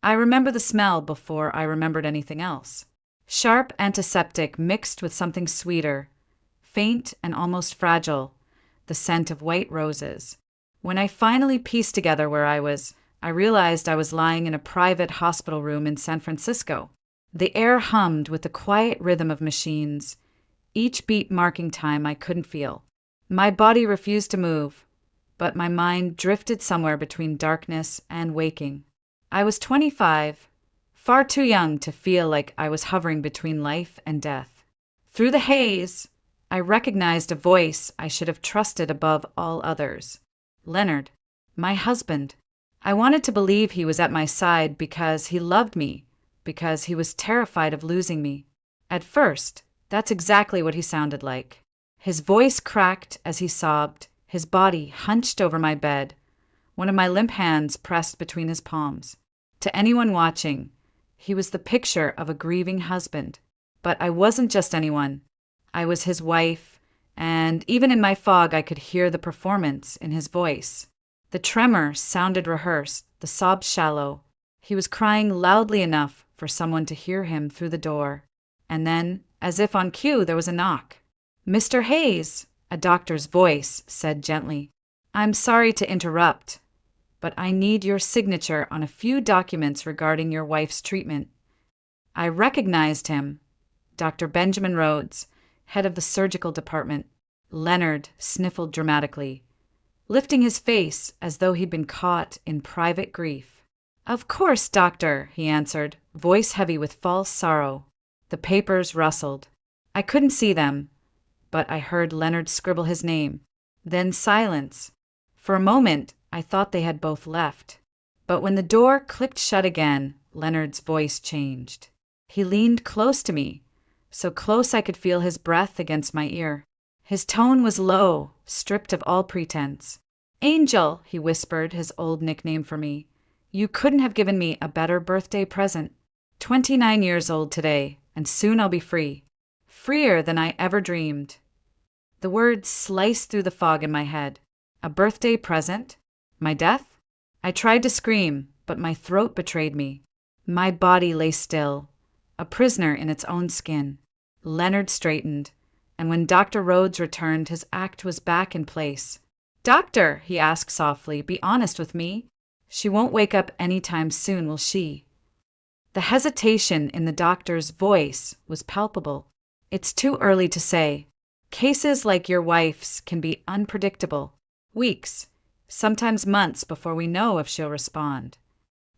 I remember the smell before I remembered anything else. Sharp antiseptic mixed with something sweeter, faint and almost fragile, the scent of white roses. When I finally pieced together where I realized I was lying in a private hospital room in San Francisco. The air hummed with the quiet rhythm of machines, each beat marking time I couldn't feel. My body refused to move, but my mind drifted somewhere between darkness and waking. I was 25, far too young to feel like I was hovering between life and death. Through the haze, I recognized a voice I should have trusted above all others. Leonard, my husband. I wanted to believe he was at my side because he loved me, because he was terrified of losing me. At first, that's exactly what he sounded like. His voice cracked as he sobbed, his body hunched over my bed, one of my limp hands pressed between his palms. To anyone watching, he was the picture of a grieving husband. But I wasn't just anyone. I was his wife, and even in my fog I could hear the performance in his voice. The tremor sounded rehearsed, the sobs shallow. He was crying loudly enough for someone to hear him through the door. And then, as if on cue, there was a knock. "Mr. Hayes," a doctor's voice said gently. "I'm sorry to interrupt, but I need your signature on a few documents regarding your wife's treatment." I recognized him. Dr. Benjamin Rhodes, head of the surgical department. Leonard sniffled dramatically, lifting his face as though he'd been caught in private grief. "Of course, doctor," he answered, voice heavy with false sorrow. The papers rustled. I couldn't see them, but I heard Leonard scribble his name. Then silence. For a moment, I thought they had both left. But when the door clicked shut again, Leonard's voice changed. He leaned close to me, so close I could feel his breath against my ear. His tone was low, stripped of all pretense. "Angel," he whispered, his old nickname for me. "You couldn't have given me a better birthday present. 29 years old today, and soon I'll be free. Freer than I ever dreamed." The words sliced through the fog in my head. A birthday present? My death? I tried to scream, but my throat betrayed me. My body lay still, a prisoner in its own skin. Leonard straightened, and when Dr. Rhodes returned, his act was back in place. "Doctor," he asked softly, "be honest with me. She won't wake up any time soon, will she?" The hesitation in the doctor's voice was palpable. "It's too early to say. Cases like your wife's can be unpredictable. Weeks, sometimes months before we know if she'll respond."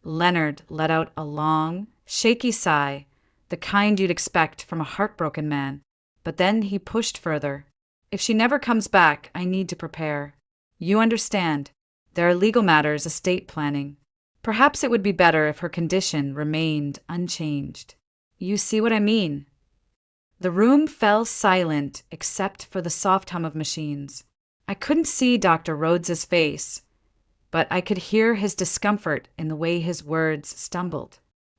Leonard let out a long, shaky sigh, the kind you'd expect from a heartbroken man. But then he pushed further. "If she never comes back, I need to prepare. You understand, there are legal matters, estate planning. Perhaps it would be better if her condition remained unchanged. You see what I mean?" The room fell silent except for the soft hum of machines. I couldn't see Dr. Rhodes's face, but I could hear his discomfort in the way his words stumbled.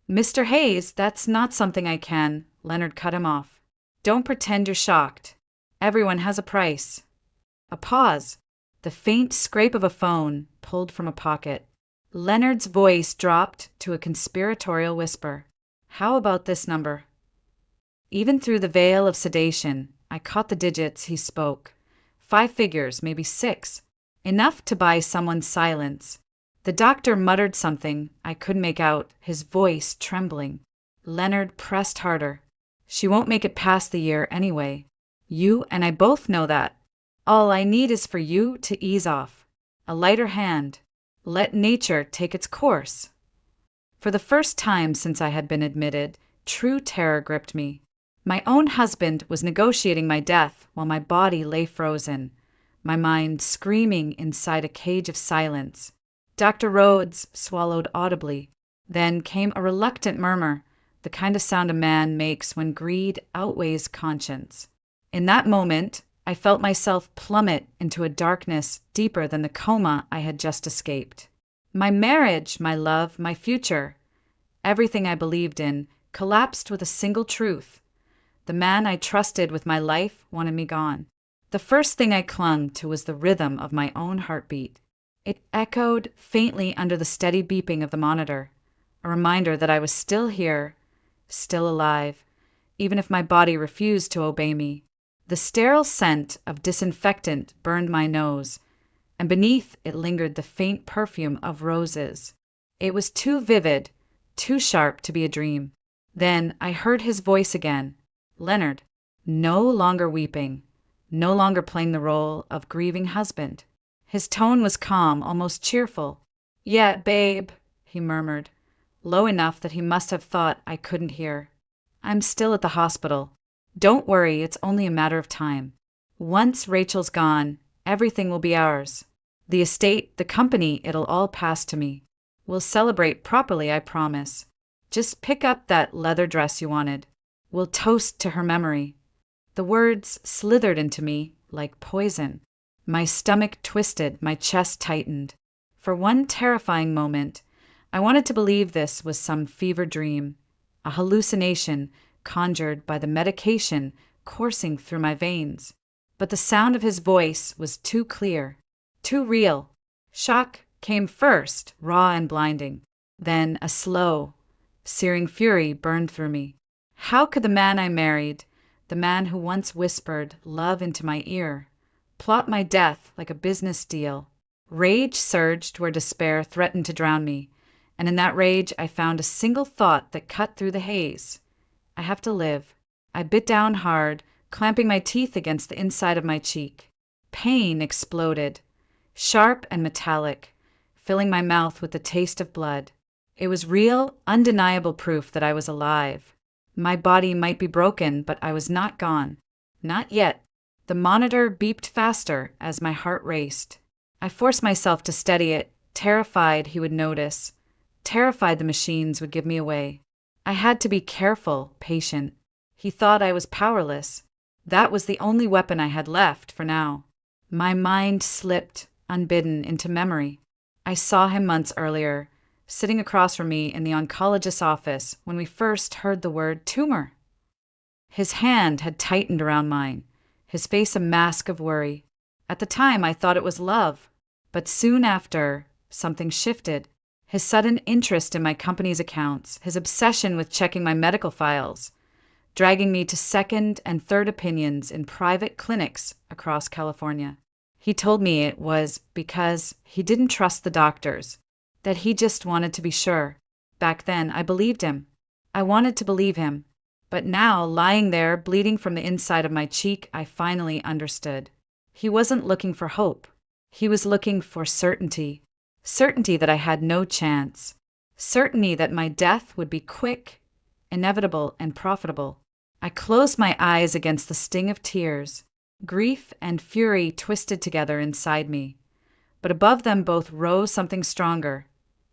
"Mr. Hayes, that's not something I can," Leonard cut him off. "Don't pretend you're shocked. Everyone has a price." A pause, the faint scrape of a phone pulled from a pocket. Leonard's voice dropped to a conspiratorial whisper. "How about this number?" Even through the veil of sedation, I caught the digits he spoke. 5 figures, maybe 6. Enough to buy someone's silence. The doctor muttered something I couldn't make out, his voice trembling. Leonard pressed harder. "She won't make it past the year anyway. You and I both know that. All I need is for you to ease off. A lighter hand. Let nature take its course." For the first time since I had been admitted, true terror gripped me. My own husband was negotiating my death while my body lay frozen, my mind screaming inside a cage of silence. Dr. Rhodes swallowed audibly. Then came a reluctant murmur, the kind of sound a man makes when greed outweighs conscience. In that moment, I felt myself plummet into a darkness deeper than the coma I had just escaped. My marriage, my love, my future, everything I believed in, collapsed with a single truth. The man I trusted with my life wanted me gone. The first thing I clung to was the rhythm of my own heartbeat. It echoed faintly under the steady beeping of the monitor. a reminder that I was still here, still alive, even if my body refused to obey me. The sterile scent of disinfectant burned my nose, and beneath it lingered the faint perfume of roses. It was too vivid, too sharp to be a dream. Then I heard his voice again, Leonard, no longer weeping, no longer playing the role of grieving husband. His tone was calm, almost cheerful. "Yeah, babe," he murmured, low enough that he must have thought I couldn't hear. "I'm still at the hospital. Don't worry, it's only a matter of time. Once Rachel's gone, everything will be ours. The estate, the company, it'll all pass to me. We'll celebrate properly, I promise. Just pick up that leather dress you wanted. We'll toast to her memory." The words slithered into me like poison. My stomach twisted, my chest tightened. For one terrifying moment, I wanted to believe this was some fever dream, a hallucination conjured by the medication coursing through my veins. But the sound of his voice was too clear, too real. Shock came first, raw and blinding. Then a slow, searing fury burned through me. How could the man I married, the man who once whispered love into my ear, plot my death like a business deal? Rage surged where despair threatened to drown me, and in that rage I found a single thought that cut through the haze. I have to live. I bit down hard, clamping my teeth against the inside of my cheek. Pain exploded, sharp and metallic, filling my mouth with the taste of blood. It was real, undeniable proof that I was alive. My body might be broken, but I was not gone. Not yet. The monitor beeped faster as my heart raced. I forced myself to steady it, terrified he would notice, terrified the machines would give me away. I had to be careful, patient. He thought I was powerless. That was the only weapon I had left for now. My mind slipped, unbidden, into memory. I saw him months earlier, sitting across from me in the oncologist's office when we first heard the word tumor. His hand had tightened around mine, his face a mask of worry. At the time, I thought it was love. But soon after, something shifted. His sudden interest in my company's accounts, his obsession with checking my medical files, dragging me to second and third opinions in private clinics across California. He told me it was because he didn't trust the doctors, that he just wanted to be sure. Back then, I believed him. I wanted to believe him. But now, lying there, bleeding from the inside of my cheek, I finally understood. He wasn't looking for hope. He was looking for certainty. Certainty that I had no chance. Certainty that my death would be quick, inevitable, and profitable. I closed my eyes against the sting of tears. Grief and fury twisted together inside me. But above them both rose something stronger.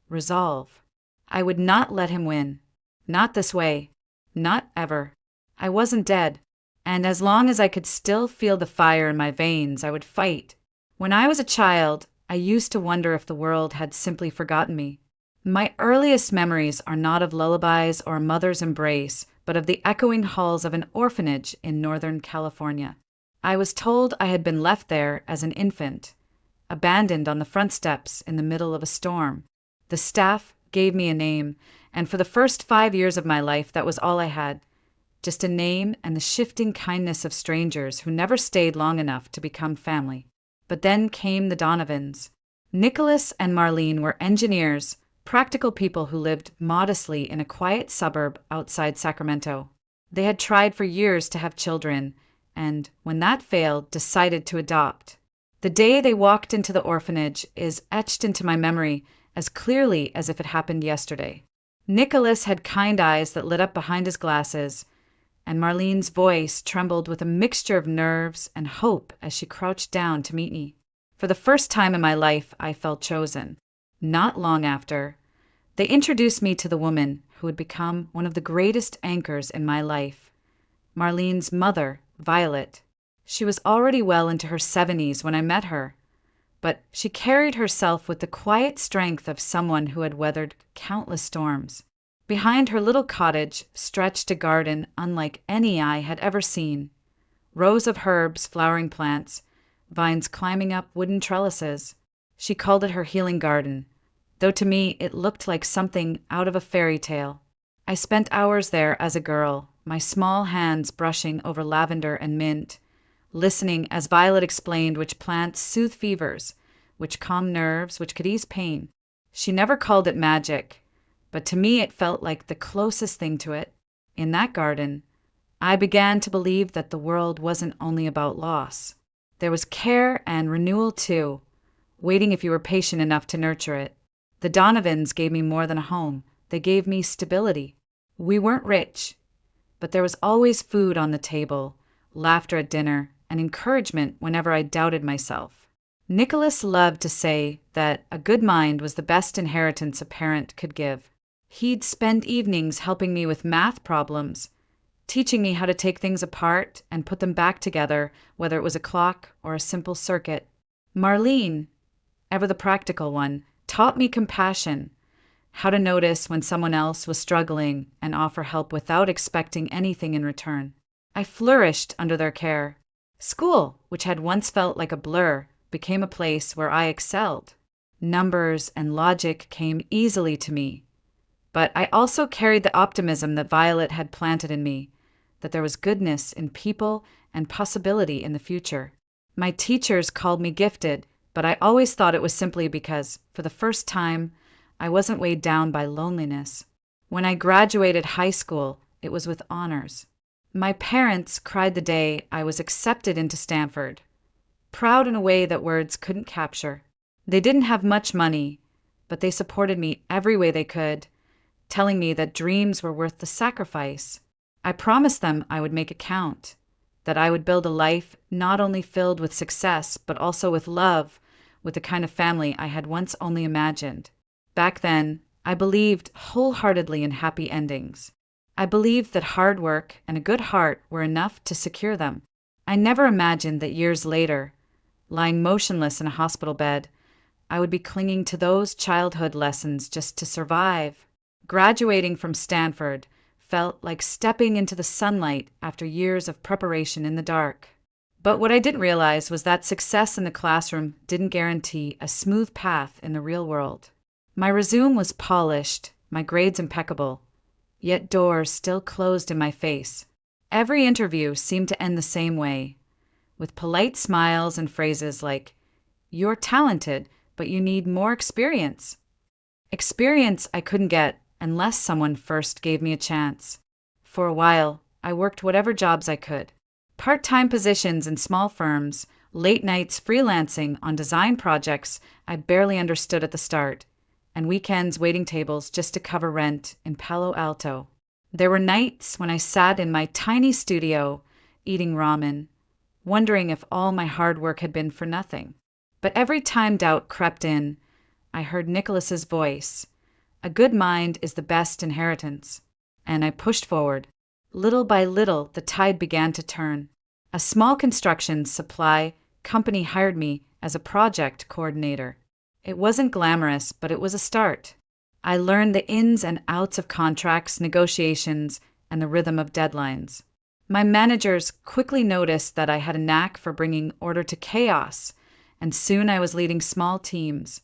Resolve. I would not let him win. Not this way. Not ever. I wasn't dead. And as long as I could still feel the fire in my veins, I would fight. When I was a child, I used to wonder if the world had simply forgotten me. My earliest memories are not of lullabies or a mother's embrace, but of the echoing halls of an orphanage in Northern California. I was told I had been left there as an infant, abandoned on the front steps in the middle of a storm. The staff gave me a name, and for the first 5 years of my life, that was all I had. Just a name and the shifting kindness of strangers who never stayed long enough to become family. But then came the Donovans. Nicholas and Marlene were engineers, practical people who lived modestly in a quiet suburb outside Sacramento. They had tried for years to have children, and when that failed, decided to adopt. The day they walked into the orphanage is etched into my memory as clearly as if it happened yesterday. Nicholas had kind eyes that lit up behind his glasses, and Marlene's voice trembled with a mixture of nerves and hope as she crouched down to meet me. For the first time in my life, I felt chosen. Not long after, they introduced me to the woman who would become one of the greatest anchors in my life, Marlene's mother, Violet. She was already well into her 70s when I met her, but she carried herself with the quiet strength of someone who had weathered countless storms. Behind her little cottage stretched a garden unlike any I had ever seen. Rows of herbs, flowering plants, vines climbing up wooden trellises. She called it her healing garden, though to me it looked like something out of a fairy tale. I spent hours there as a girl, my small hands brushing over lavender and mint, listening as Violet explained which plants soothe fevers, which calm nerves, which could ease pain. She never called it magic, but to me it felt like the closest thing to it. In that garden, I began to believe that the world wasn't only about loss. There was care and renewal too, waiting if you were patient enough to nurture it. The Donovans gave me more than a home. They gave me stability. We weren't rich, but there was always food on the table, laughter at dinner, and encouragement whenever I doubted myself. Nicholas loved to say that a good mind was the best inheritance a parent could give. He'd spend evenings helping me with math problems, teaching me how to take things apart and put them back together, whether it was a clock or a simple circuit. Marlene, ever the practical one, taught me compassion, how to notice when someone else was struggling and offer help without expecting anything in return. I flourished under their care. School, which had once felt like a blur, became a place where I excelled. Numbers and logic came easily to me. But I also carried the optimism that Violet had planted in me, that there was goodness in people and possibility in the future. My teachers called me gifted, but I always thought it was simply because, for the first time, I wasn't weighed down by loneliness. When I graduated high school, it was with honors. My parents cried the day I was accepted into Stanford, proud in a way that words couldn't capture. They didn't have much money, but they supported me every way they could, telling me that dreams were worth the sacrifice. I promised them I would make it count, that I would build a life not only filled with success, but also with love, with the kind of family I had once only imagined. Back then, I believed wholeheartedly in happy endings. I believed that hard work and a good heart were enough to secure them. I never imagined that years later, lying motionless in a hospital bed, I would be clinging to those childhood lessons just to survive. Graduating from Stanford felt like stepping into the sunlight after years of preparation in the dark. But what I didn't realize was that success in the classroom didn't guarantee a smooth path in the real world. My resume was polished, my grades impeccable, yet doors still closed in my face. Every interview seemed to end the same way, with polite smiles and phrases like, "You're talented, but you need more experience." Experience I couldn't get unless someone first gave me a chance. For a while, I worked whatever jobs I could. Part-time positions in small firms, late nights freelancing on design projects I barely understood at the start, and weekends waiting tables just to cover rent in Palo Alto. There were nights when I sat in my tiny studio, eating ramen, wondering if all my hard work had been for nothing. But every time doubt crept in, I heard Nicholas's voice. A good mind is the best inheritance. And I pushed forward. Little by little, the tide began to turn. A small construction supply company hired me as a project coordinator. It wasn't glamorous, but it was a start. I learned the ins and outs of contracts, negotiations, and the rhythm of deadlines. My managers quickly noticed that I had a knack for bringing order to chaos, and soon I was leading small teams,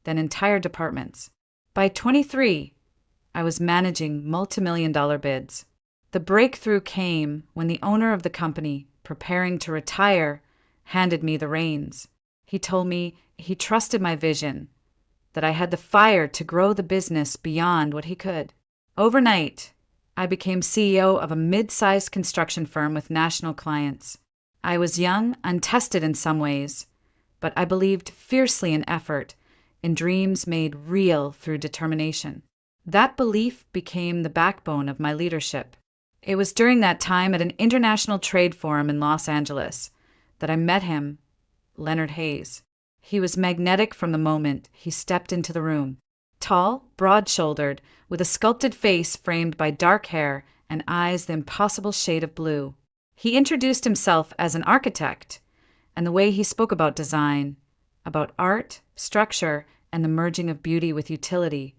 then entire departments. By 23, I was managing multi-million-dollar bids. The breakthrough came when the owner of the company, preparing to retire, handed me the reins. He told me he trusted my vision, that I had the fire to grow the business beyond what he could. Overnight, I became CEO of a mid-sized construction firm with national clients. I was young, untested in some ways, but I believed fiercely in effort, in dreams made real through determination. That belief became the backbone of my leadership. It was during that time at an international trade forum in Los Angeles that I met him, Leonard Hayes. He was magnetic from the moment he stepped into the room. Tall, broad-shouldered, with a sculpted face framed by dark hair and eyes the impossible shade of blue. He introduced himself as an architect, and the way he spoke about design, about art, structure, and the merging of beauty with utility,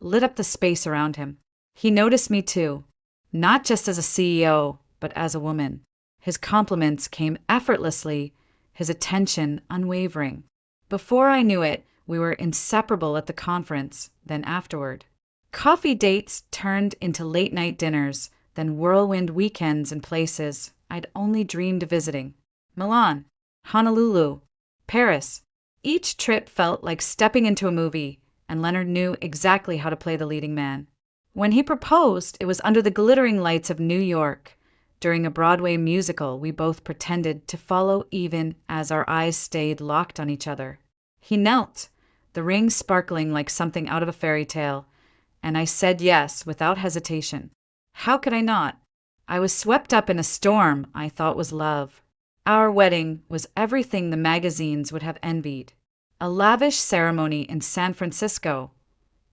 lit up the space around him. He noticed me too, not just as a CEO, but as a woman. His compliments came effortlessly, his attention unwavering. Before I knew it, We were inseparable at the conference, then afterward. Coffee dates turned into late-night dinners, then whirlwind weekends in places I'd only dreamed of visiting. Milan, Honolulu, Paris. Each trip felt like stepping into a movie, and Leonard knew exactly how to play the leading man. When he proposed, it was under the glittering lights of New York. During a Broadway musical, we both pretended to follow even as our eyes stayed locked on each other. He knelt, the ring sparkling like something out of a fairy tale, and I said yes without hesitation. How could I not? I was swept up in a storm I thought was love. Our wedding was everything the magazines would have envied. A lavish ceremony in San Francisco,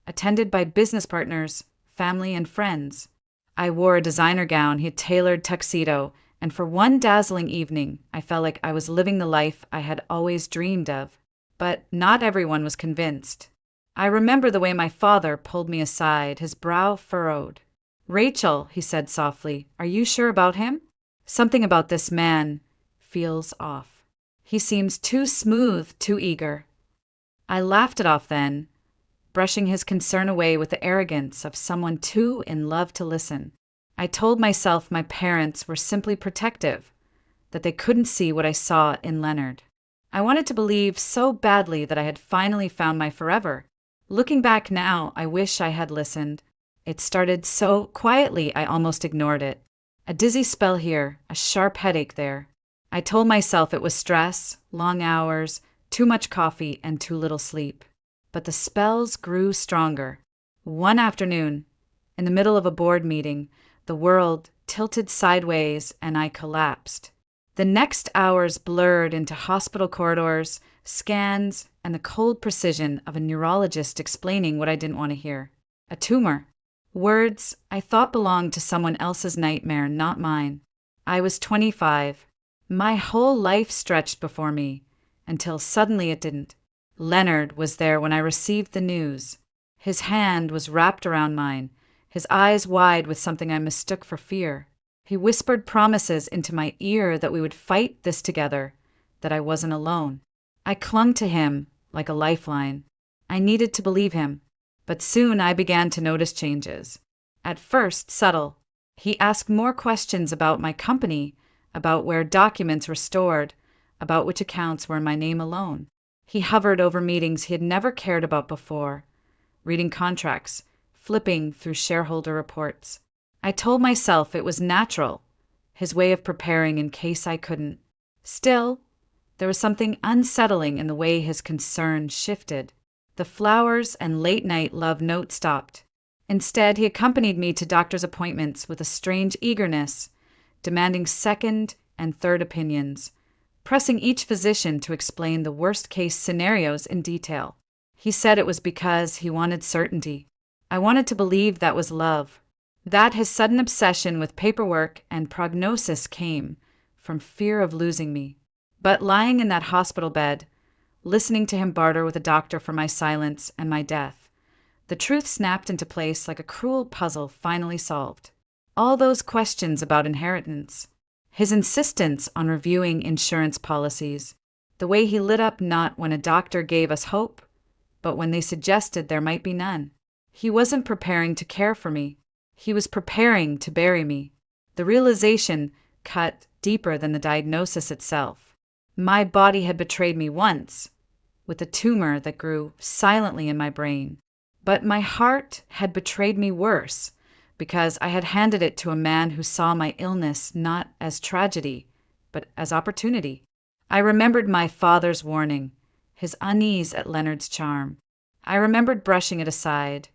attended by business partners, family, and friends. I wore a designer gown, a tailored tuxedo, and for one dazzling evening, I felt like I was living the life I had always dreamed of. But not everyone was convinced. I remember the way my father pulled me aside, his brow furrowed. "Rachel," he said softly, "are you sure about him? Something about this man feels off. He seems too smooth, too eager." I laughed it off then, brushing his concern away with the arrogance of someone too in love to listen. I told myself my parents were simply protective, that they couldn't see what I saw in Leonard. I wanted to believe so badly that I had finally found my forever. Looking back now, I wish I had listened. It started so quietly I almost ignored it. A dizzy spell here, a sharp headache there. I told myself it was stress, long hours, too much coffee, and too little sleep. But the spells grew stronger. One afternoon, in the middle of a board meeting, the world tilted sideways and I collapsed. The next hours blurred into hospital corridors, scans, and the cold precision of a neurologist explaining what I didn't want to hear. A tumor. Words I thought belonged to someone else's nightmare, not mine. I was 25. My whole life stretched before me, until suddenly it didn't. Leonard was there when I received the news. His hand was wrapped around mine, his eyes wide with something I mistook for fear. He whispered promises into my ear that we would fight this together, that I wasn't alone. I clung to him like a lifeline. I needed to believe him, but soon I began to notice changes. At first, subtle. He asked more questions about my company, about where documents were stored, about which accounts were in my name alone. He hovered over meetings he had never cared about before, reading contracts, flipping through shareholder reports. I told myself it was natural, his way of preparing in case I couldn't. Still, there was something unsettling in the way his concern shifted. The flowers and late-night love note stopped. Instead, he accompanied me to doctor's appointments with a strange eagerness, demanding second and third opinions, pressing each physician to explain the worst-case scenarios in detail. He said it was because he wanted certainty. I wanted to believe that was love, that his sudden obsession with paperwork and prognosis came from fear of losing me. But lying in that hospital bed, listening to him barter with a doctor for my silence and my death, the truth snapped into place like a cruel puzzle finally solved. All those questions about inheritance, his insistence on reviewing insurance policies, the way he lit up not when a doctor gave us hope, but when they suggested there might be none. He wasn't preparing to care for me. He was preparing to bury me. The realization cut deeper than the diagnosis itself. My body had betrayed me once, with a tumor that grew silently in my brain. But my heart had betrayed me worse, because I had handed it to a man who saw my illness not as tragedy, but as opportunity. I remembered my father's warning, his unease at Leonard's charm. I remembered brushing it aside,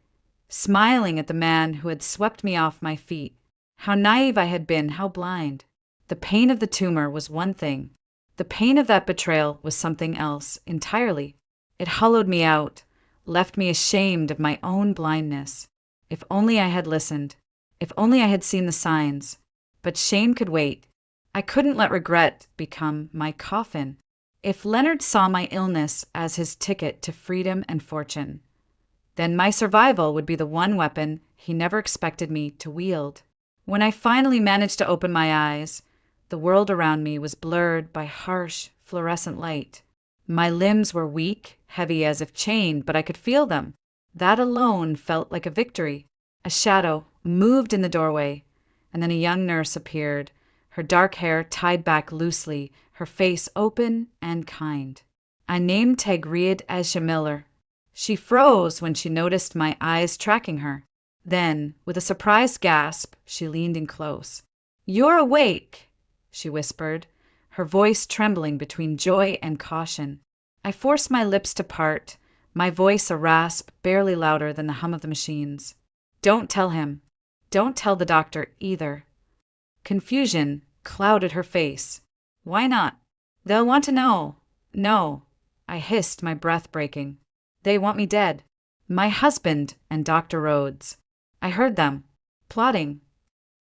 smiling at the man who had swept me off my feet. How naive I had been, how blind. The pain of the tumor was one thing. The pain of that betrayal was something else entirely. It hollowed me out, left me ashamed of my own blindness. If only I had listened. If only I had seen the signs. But shame could wait. I couldn't let regret become my coffin. If Leonard saw my illness as his ticket to freedom and fortune, then my survival would be the one weapon he never expected me to wield. When I finally managed to open my eyes, the world around me was blurred by harsh, fluorescent light. My limbs were weak, heavy as if chained, but I could feel them. That alone felt like a victory. A shadow moved in the doorway, and then a young nurse appeared, her dark hair tied back loosely, her face open and kind. I named Tegriad Esha Miller. She froze when she noticed my eyes tracking her. Then, with a surprised gasp, she leaned in close. "You're awake," she whispered, her voice trembling between joy and caution. I forced my lips to part, my voice a rasp barely louder than the hum of the machines. "Don't tell him. Don't tell the doctor either." Confusion clouded her face. "Why not?" "They'll want to know." "No," I hissed, my breath breaking. "They want me dead. My husband and Dr. Rhodes. I heard them. Plotting."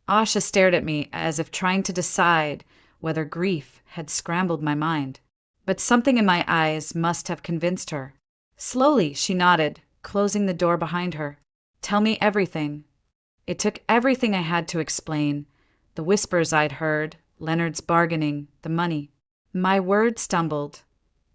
Asha stared at me as if trying to decide whether grief had scrambled my mind. But something in my eyes must have convinced her. Slowly, she nodded, closing the door behind her. "Tell me everything." It took everything I had to explain. The whispers I'd heard, Leonard's bargaining, the money. My words stumbled,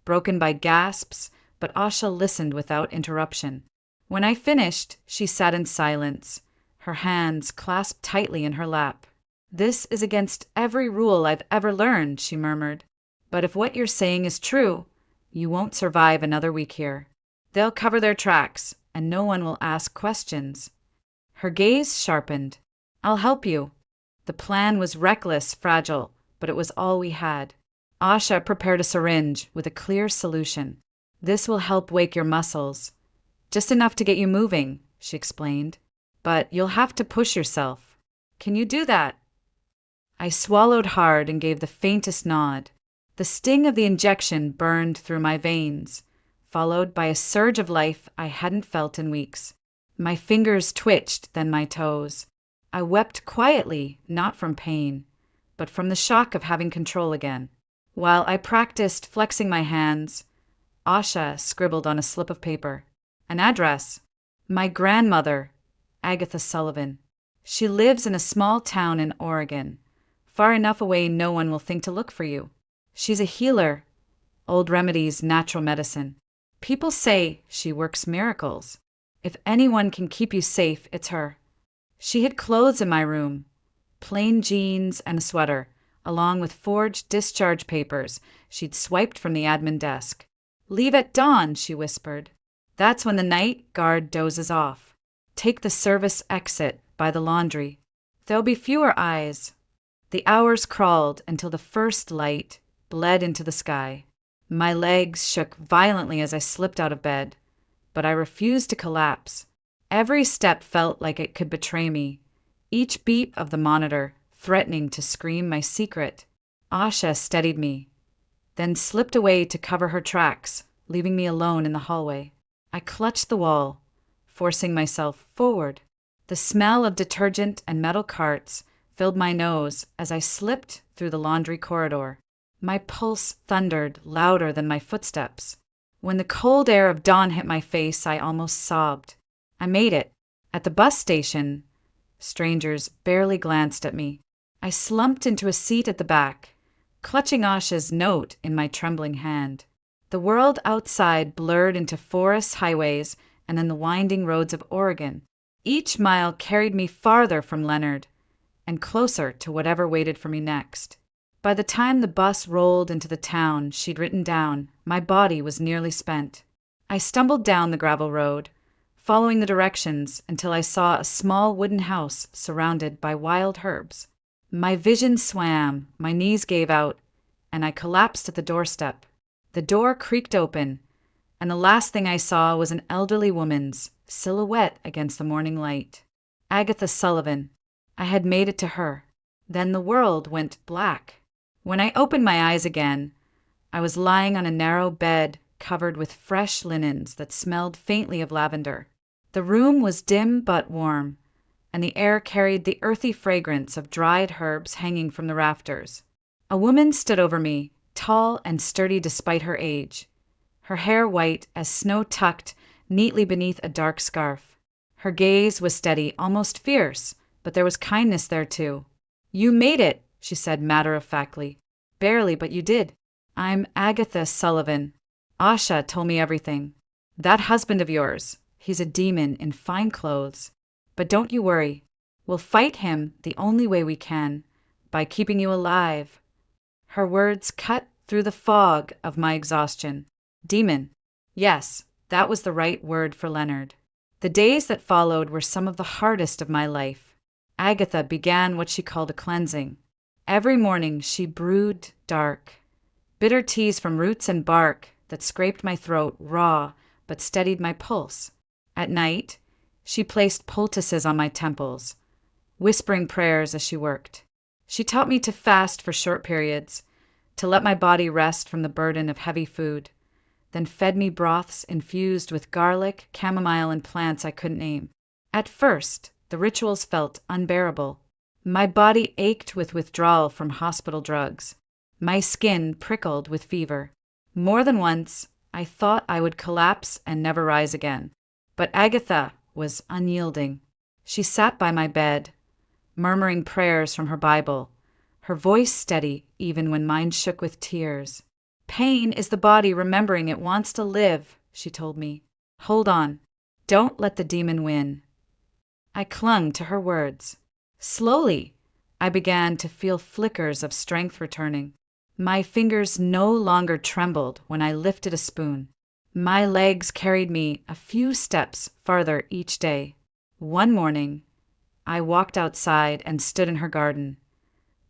broken by gasps, but Asha listened without interruption. When I finished, she sat in silence, her hands clasped tightly in her lap. "This is against every rule I've ever learned," she murmured. "But if what you're saying is true, you won't survive another week here. They'll cover their tracks, and no one will ask questions." Her gaze sharpened. "I'll help you." The plan was reckless, fragile, but it was all we had. Asha prepared a syringe with a clear solution. "This will help wake your muscles. Just enough to get you moving," she explained. "But you'll have to push yourself." "Can you do that?" I swallowed hard and gave the faintest nod. The sting of the injection burned through my veins, followed by a surge of life I hadn't felt in weeks. My fingers twitched, then my toes. I wept quietly, not from pain, but from the shock of having control again. While I practiced flexing my hands, Asha scribbled on a slip of paper. An address. My grandmother, Agatha Sullivan. She lives in a small town in Oregon, far enough away no one will think to look for you. She's a healer. Old remedies, natural medicine. People say she works miracles. If anyone can keep you safe, it's her. She hid clothes in my room, plain jeans and a sweater, along with forged discharge papers she'd swiped from the admin desk. "Leave at dawn," she whispered. "That's when the night guard dozes off. Take the service exit by the laundry. There'll be fewer eyes." The hours crawled until the first light bled into the sky. My legs shook violently as I slipped out of bed, but I refused to collapse. Every step felt like it could betray me, each beat of the monitor threatening to scream my secret. Asha steadied me, then slipped away to cover her tracks, leaving me alone in the hallway. I clutched the wall, forcing myself forward. The smell of detergent and metal carts filled my nose as I slipped through the laundry corridor. My pulse thundered louder than my footsteps. When the cold air of dawn hit my face, I almost sobbed. I made it. At the bus station, strangers barely glanced at me. I slumped into a seat at the back, clutching Asha's note in my trembling hand. The world outside blurred into forests, highways, and then the winding roads of Oregon. Each mile carried me farther from Leonard and closer to whatever waited for me next. By the time the bus rolled into the town she'd written down, my body was nearly spent. I stumbled down the gravel road, following the directions until I saw a small wooden house surrounded by wild herbs. My vision swam, my knees gave out, and I collapsed at the doorstep. The door creaked open, and the last thing I saw was an elderly woman's silhouette against the morning light. Agatha Sullivan. I had made it to her. Then the world went black. When I opened my eyes again, I was lying on a narrow bed covered with fresh linens that smelled faintly of lavender. The room was dim but warm, and the air carried the earthy fragrance of dried herbs hanging from the rafters. A woman stood over me, tall and sturdy despite her age, her hair white as snow tucked neatly beneath a dark scarf. Her gaze was steady, almost fierce, but there was kindness there too. "You made it," she said matter-of-factly. "Barely, but you did. I'm Agatha Sullivan." Asha told me everything. That husband of yours, he's a demon in fine clothes. But don't you worry. We'll fight him the only way we can, by keeping you alive. Her words cut through the fog of my exhaustion. Demon. Yes, that was the right word for Leonard. The days that followed were some of the hardest of my life. Agatha began what she called a cleansing. Every morning she brewed dark, bitter teas from roots and bark that scraped my throat raw but steadied my pulse. At night, she placed poultices on my temples, whispering prayers as she worked. She taught me to fast for short periods, to let my body rest from the burden of heavy food, then fed me broths infused with garlic, chamomile, and plants I couldn't name. At first, the rituals felt unbearable. My body ached with withdrawal from hospital drugs. My skin prickled with fever. More than once, I thought I would collapse and never rise again. But Agatha was unyielding. She sat by my bed, murmuring prayers from her Bible, her voice steady even when mine shook with tears. Pain is the body remembering it wants to live, she told me. Hold on. Don't let the demon win. I clung to her words. Slowly, I began to feel flickers of strength returning. My fingers no longer trembled when I lifted a spoon. My legs carried me a few steps farther each day. One morning, I walked outside and stood in her garden,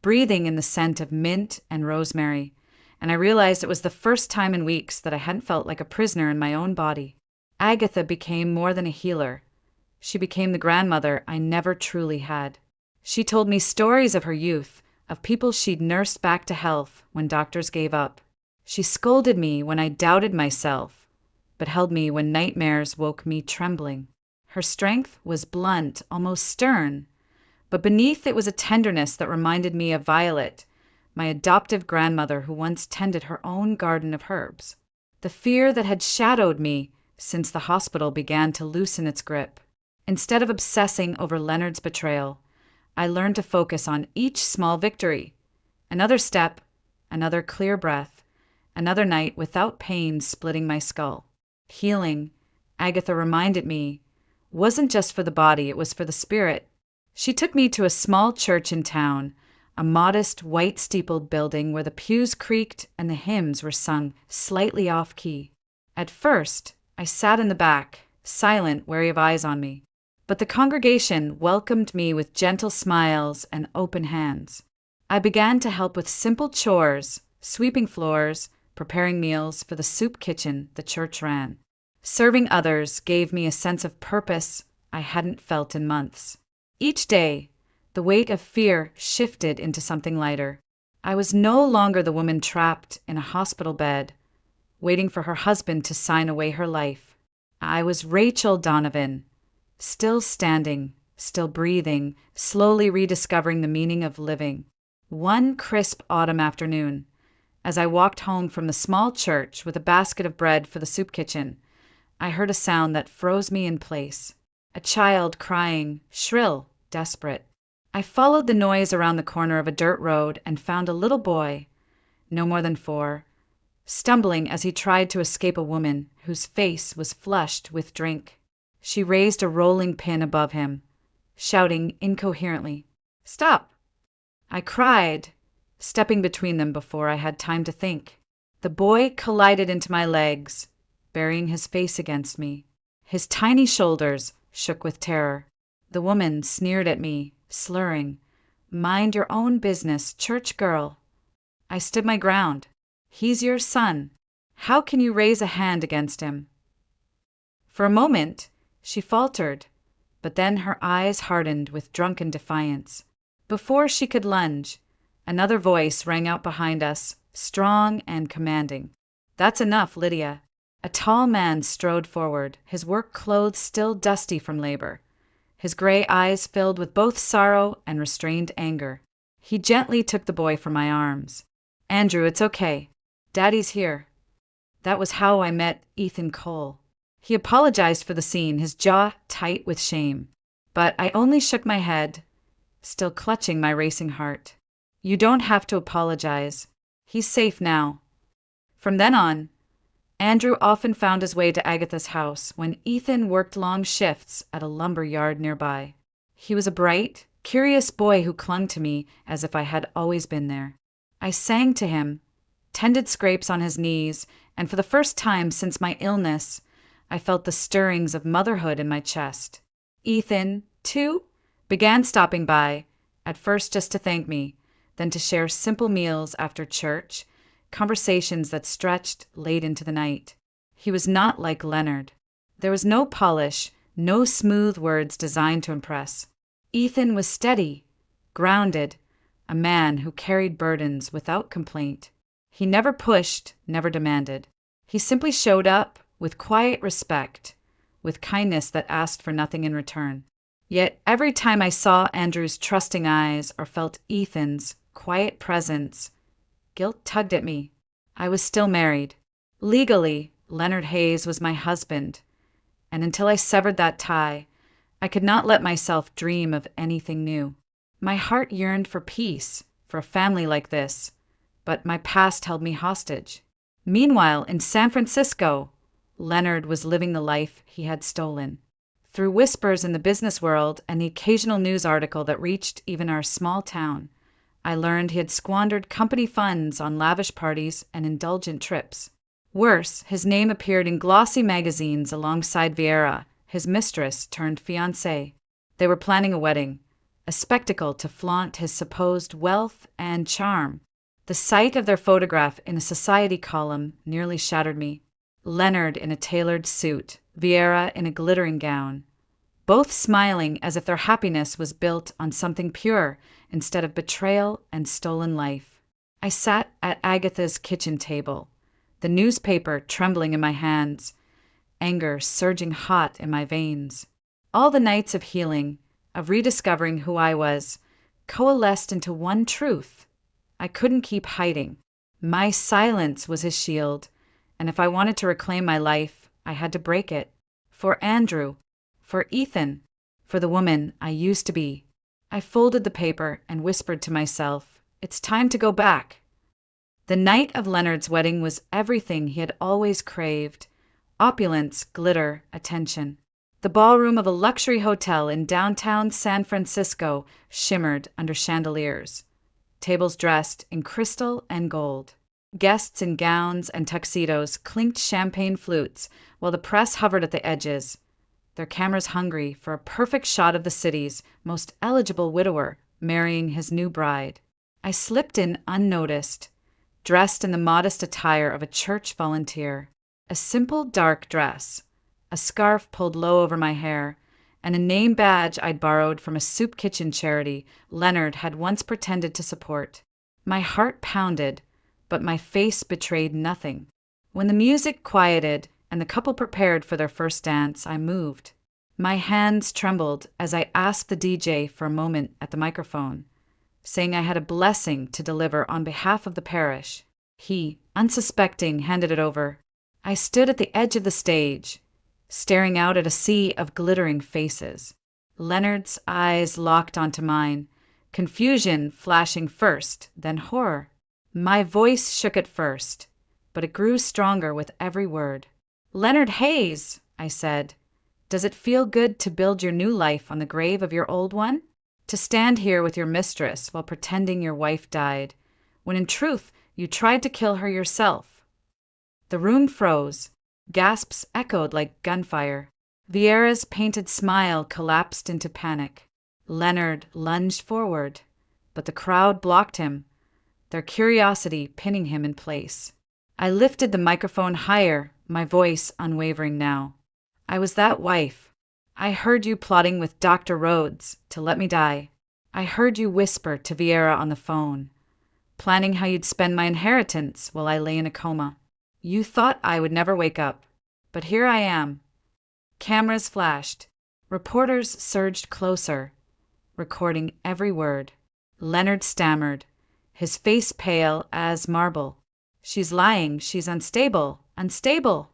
breathing in the scent of mint and rosemary, and I realized it was the first time in weeks that I hadn't felt like a prisoner in my own body. Agatha became more than a healer. She became the grandmother I never truly had. She told me stories of her youth, of people she'd nursed back to health when doctors gave up. She scolded me when I doubted myself, but held me when nightmares woke me trembling. Her strength was blunt, almost stern, but beneath it was a tenderness that reminded me of Violet, my adoptive grandmother who once tended her own garden of herbs. The fear that had shadowed me since the hospital began to loosen its grip. Instead of obsessing over Leonard's betrayal, I learned to focus on each small victory. Another step, another clear breath, another night without pain splitting my skull. Healing, Agatha reminded me, wasn't just for the body, it was for the spirit. She took me to a small church in town, a modest white-steepled building where the pews creaked and the hymns were sung slightly off-key. At first, I sat in the back, silent, wary of eyes on me. But the congregation welcomed me with gentle smiles and open hands. I began to help with simple chores, sweeping floors, preparing meals for the soup kitchen the church ran. Serving others gave me a sense of purpose I hadn't felt in months. Each day, the weight of fear shifted into something lighter. I was no longer the woman trapped in a hospital bed, waiting for her husband to sign away her life. I was Rachel Donovan, still standing, still breathing, slowly rediscovering the meaning of living. One crisp autumn afternoon, as I walked home from the small church with a basket of bread for the soup kitchen, I heard a sound that froze me in place. A child crying, shrill, desperate. I followed the noise around the corner of a dirt road and found a little boy, no more than 4, stumbling as he tried to escape a woman whose face was flushed with drink. She raised a rolling pin above him, shouting incoherently, "Stop!" I cried, stepping between them before I had time to think. The boy collided into my legs, burying his face against me. His tiny shoulders shook with terror. The woman sneered at me, slurring, "Mind your own business, church girl." I stood my ground. "He's your son. How can you raise a hand against him?" For a moment, she faltered, but then her eyes hardened with drunken defiance. Before she could lunge, another voice rang out behind us, strong and commanding. "That's enough, Lydia." A tall man strode forward, his work clothes still dusty from labor, his gray eyes filled with both sorrow and restrained anger. He gently took the boy from my arms. "Andrew, it's okay. Daddy's here." That was how I met Ethan Cole. He apologized for the scene, his jaw tight with shame. But I only shook my head, still clutching my racing heart. "You don't have to apologize. He's safe now." From then on, Andrew often found his way to Agatha's house when Ethan worked long shifts at a lumber yard nearby. He was a bright, curious boy who clung to me as if I had always been there. I sang to him, tended scrapes on his knees, and for the first time since my illness, I felt the stirrings of motherhood in my chest. Ethan, too, began stopping by, at first just to thank me, then to share simple meals after church, conversations that stretched late into the night. He was not like Leonard. There was no polish, no smooth words designed to impress. Ethan was steady, grounded, a man who carried burdens without complaint. He never pushed, never demanded. He simply showed up with quiet respect, with kindness that asked for nothing in return. Yet every time I saw Andrew's trusting eyes or felt Ethan's quiet presence, guilt tugged at me. I was still married. Legally, Leonard Hayes was my husband, and until I severed that tie, I could not let myself dream of anything new. My heart yearned for peace, for a family like this, but my past held me hostage. Meanwhile, in San Francisco, Leonard was living the life he had stolen. Through whispers in the business world and the occasional news article that reached even our small town, I learned he had squandered company funds on lavish parties and indulgent trips. Worse, his name appeared in glossy magazines alongside Vieira, his mistress turned fiancée. They were planning a wedding, a spectacle to flaunt his supposed wealth and charm. The sight of their photograph in a society column nearly shattered me. Leonard in a tailored suit, Vieira in a glittering gown, both smiling as if their happiness was built on something pure instead of betrayal and stolen life. I sat at Agatha's kitchen table, the newspaper trembling in my hands, anger surging hot in my veins. All the nights of healing, of rediscovering who I was, coalesced into one truth. I couldn't keep hiding. My silence was his shield, and if I wanted to reclaim my life, I had to break it. For Andrew, for Ethan, for the woman I used to be. I folded the paper and whispered to myself, "It's time to go back." The night of Leonard's wedding was everything he had always craved: opulence, glitter, attention. The ballroom of a luxury hotel in downtown San Francisco shimmered under chandeliers. Tables dressed in crystal and gold. Guests in gowns and tuxedos clinked champagne flutes while the press hovered at the edges, their cameras hungry for a perfect shot of the city's most eligible widower marrying his new bride. I slipped in unnoticed, dressed in the modest attire of a church volunteer, a simple dark dress, a scarf pulled low over my hair, and a name badge I'd borrowed from a soup kitchen charity Leonard had once pretended to support. My heart pounded, but my face betrayed nothing. When the music quieted and the couple prepared for their first dance, I moved. My hands trembled as I asked the DJ for a moment at the microphone, saying I had a blessing to deliver on behalf of the parish. He, unsuspecting, handed it over. I stood at the edge of the stage, staring out at a sea of glittering faces. Leonard's eyes locked onto mine, confusion flashing first, then horror. My voice shook at first, but it grew stronger with every word. "Leonard Hayes," I said, "does it feel good to build your new life on the grave of your old one? To stand here with your mistress while pretending your wife died, when in truth you tried to kill her yourself?" The room froze. Gasps echoed like gunfire. Vieira's painted smile collapsed into panic. Leonard lunged forward, but the crowd blocked him, their curiosity pinning him in place. I lifted the microphone higher, my voice unwavering now. "I was that wife. I heard you plotting with Dr. Rhodes to let me die. I heard you whisper to Vieira on the phone, planning how you'd spend my inheritance while I lay in a coma. You thought I would never wake up, but here I am." Cameras flashed. Reporters surged closer, recording every word. Leonard stammered, his face pale as marble. "She's lying. She's unstable. Unstable."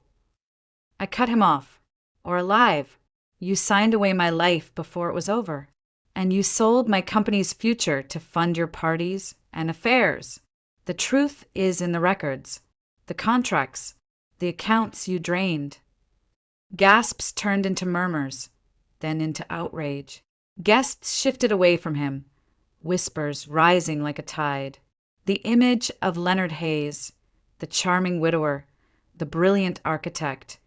I cut him off. "Or alive. You signed away my life before it was over. And you sold my company's future to fund your parties and affairs. The truth is in the records, the contracts, The accounts you drained. Gasps turned into murmurs, then into outrage. Guests shifted away from him, whispers rising like a tide. The image of Leonard Hayes, the charming widower, the brilliant architect,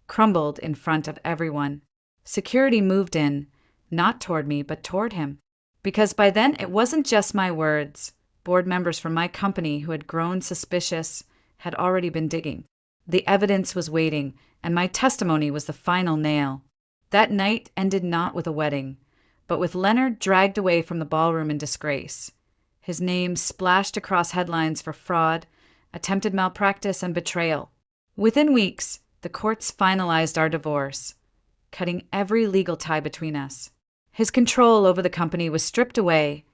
crumbled in front of everyone. Security moved in, not toward me, but toward him. Because by then it wasn't just my words. Board members from my company who had grown suspicious had already been digging. The evidence was waiting, and my testimony was the final nail. That night ended not with a wedding, but with Leonard dragged away from the ballroom in disgrace. His name splashed across headlines for fraud, attempted malpractice, and betrayal. Within weeks, the courts finalized our divorce, cutting every legal tie between us. His control over the company was stripped away,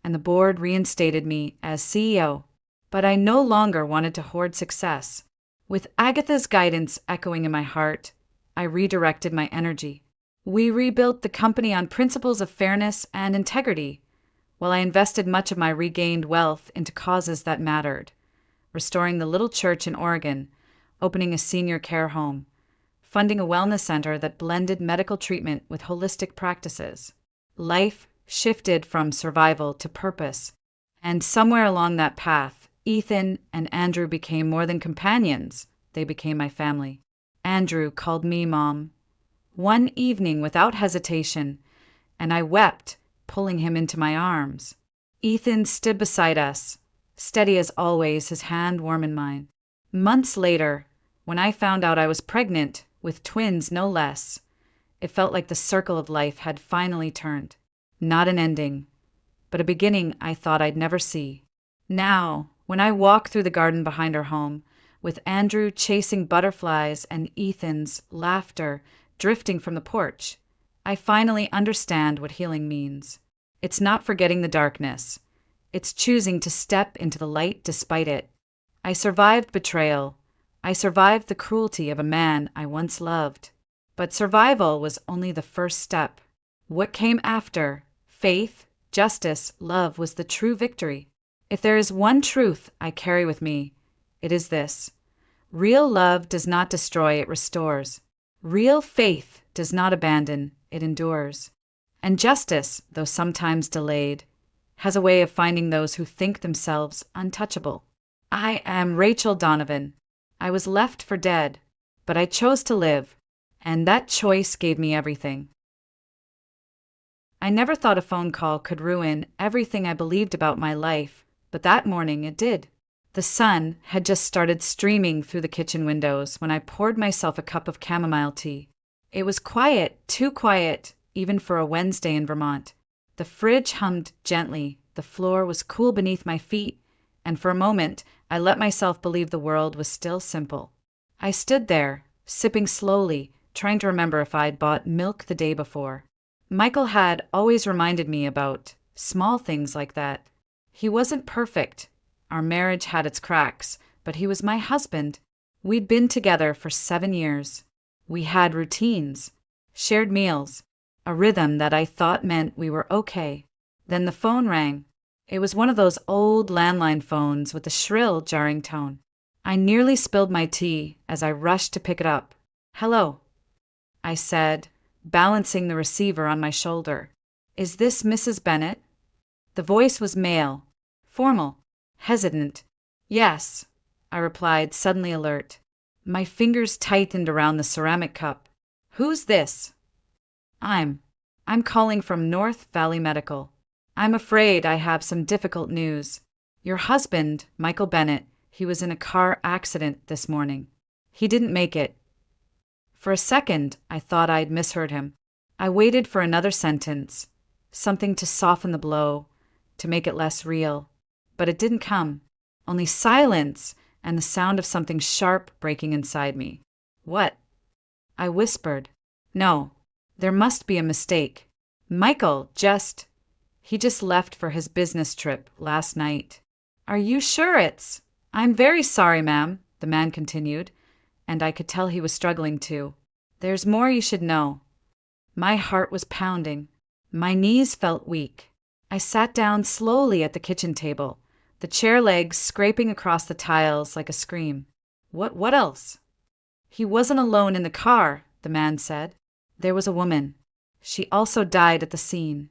and the board reinstated me as CEO. But I no longer wanted to hoard success. With Agatha's guidance echoing in my heart, I redirected my energy. We rebuilt the company on principles of fairness and integrity, while I invested much of my regained wealth into causes that mattered, restoring the little church in Oregon, opening a senior care home, funding a wellness center that blended medical treatment with holistic practices. Life shifted from survival to purpose, and somewhere along that path, Ethan and Andrew became more than companions. They became my family. Andrew called me Mom. One evening without hesitation, and I wept, pulling him into my arms. Ethan stood beside us, steady as always, his hand warm in mine. Months later, when I found out I was pregnant, with twins no less, it felt like the circle of life had finally turned. Not an ending, but a beginning I thought I'd never see. Now, when I walk through the garden behind our home, with Andrew chasing butterflies and Ethan's laughter drifting from the porch, I finally understand what healing means. It's not forgetting the darkness. It's choosing to step into the light despite it. I survived betrayal. I survived the cruelty of a man I once loved. But survival was only the first step. What came after, faith, justice, love, was the true victory. If there is one truth I carry with me, it is this. Real love does not destroy, it restores. Real faith does not abandon, it endures. And justice, though sometimes delayed, has a way of finding those who think themselves untouchable. I am Rachel Donovan. I was left for dead, but I chose to live, and that choice gave me everything. I never thought a phone call could ruin everything I believed about my life, but that morning it did. The sun had just started streaming through the kitchen windows when I poured myself a cup of chamomile tea. It was quiet, too quiet, even for a Wednesday in Vermont. The fridge hummed gently, the floor was cool beneath my feet, and for a moment I let myself believe the world was still simple. I stood there, sipping slowly, trying to remember if I'd bought milk the day before. Michael had always reminded me about small things like that. He wasn't perfect. Our marriage had its cracks, but he was my husband. We'd been together for 7 years. We had routines, shared meals, a rhythm that I thought meant we were okay. Then the phone rang. It was one of those old landline phones with a shrill, jarring tone. I nearly spilled my tea as I rushed to pick it up. "Hello," I said, balancing the receiver on my shoulder. "Is this Mrs. Bennett?" The voice was male, formal, hesitant. "Yes," I replied, suddenly alert. My fingers tightened around the ceramic cup. "Who's this?" I'm calling from North Valley Medical. I'm afraid I have some difficult news. Your husband, Michael Bennett, he was in a car accident this morning. He didn't make it." For a second, I thought I'd misheard him. I waited for another sentence, something to soften the blow, to make it less real. But it didn't come. Only silence and the sound of something sharp breaking inside me. "What?" I whispered. "No, there must be a mistake. Michael he just left for his business trip last night." "Are you sure it's—" "I'm very sorry, ma'am," the man continued, and I could tell he was struggling too. "There's more you should know." My heart was pounding. My knees felt weak. I sat down slowly at the kitchen table, the chair legs scraping across the tiles like a scream. What else?" He wasn't alone in the car, the man said. There was a woman. She also died at the scene.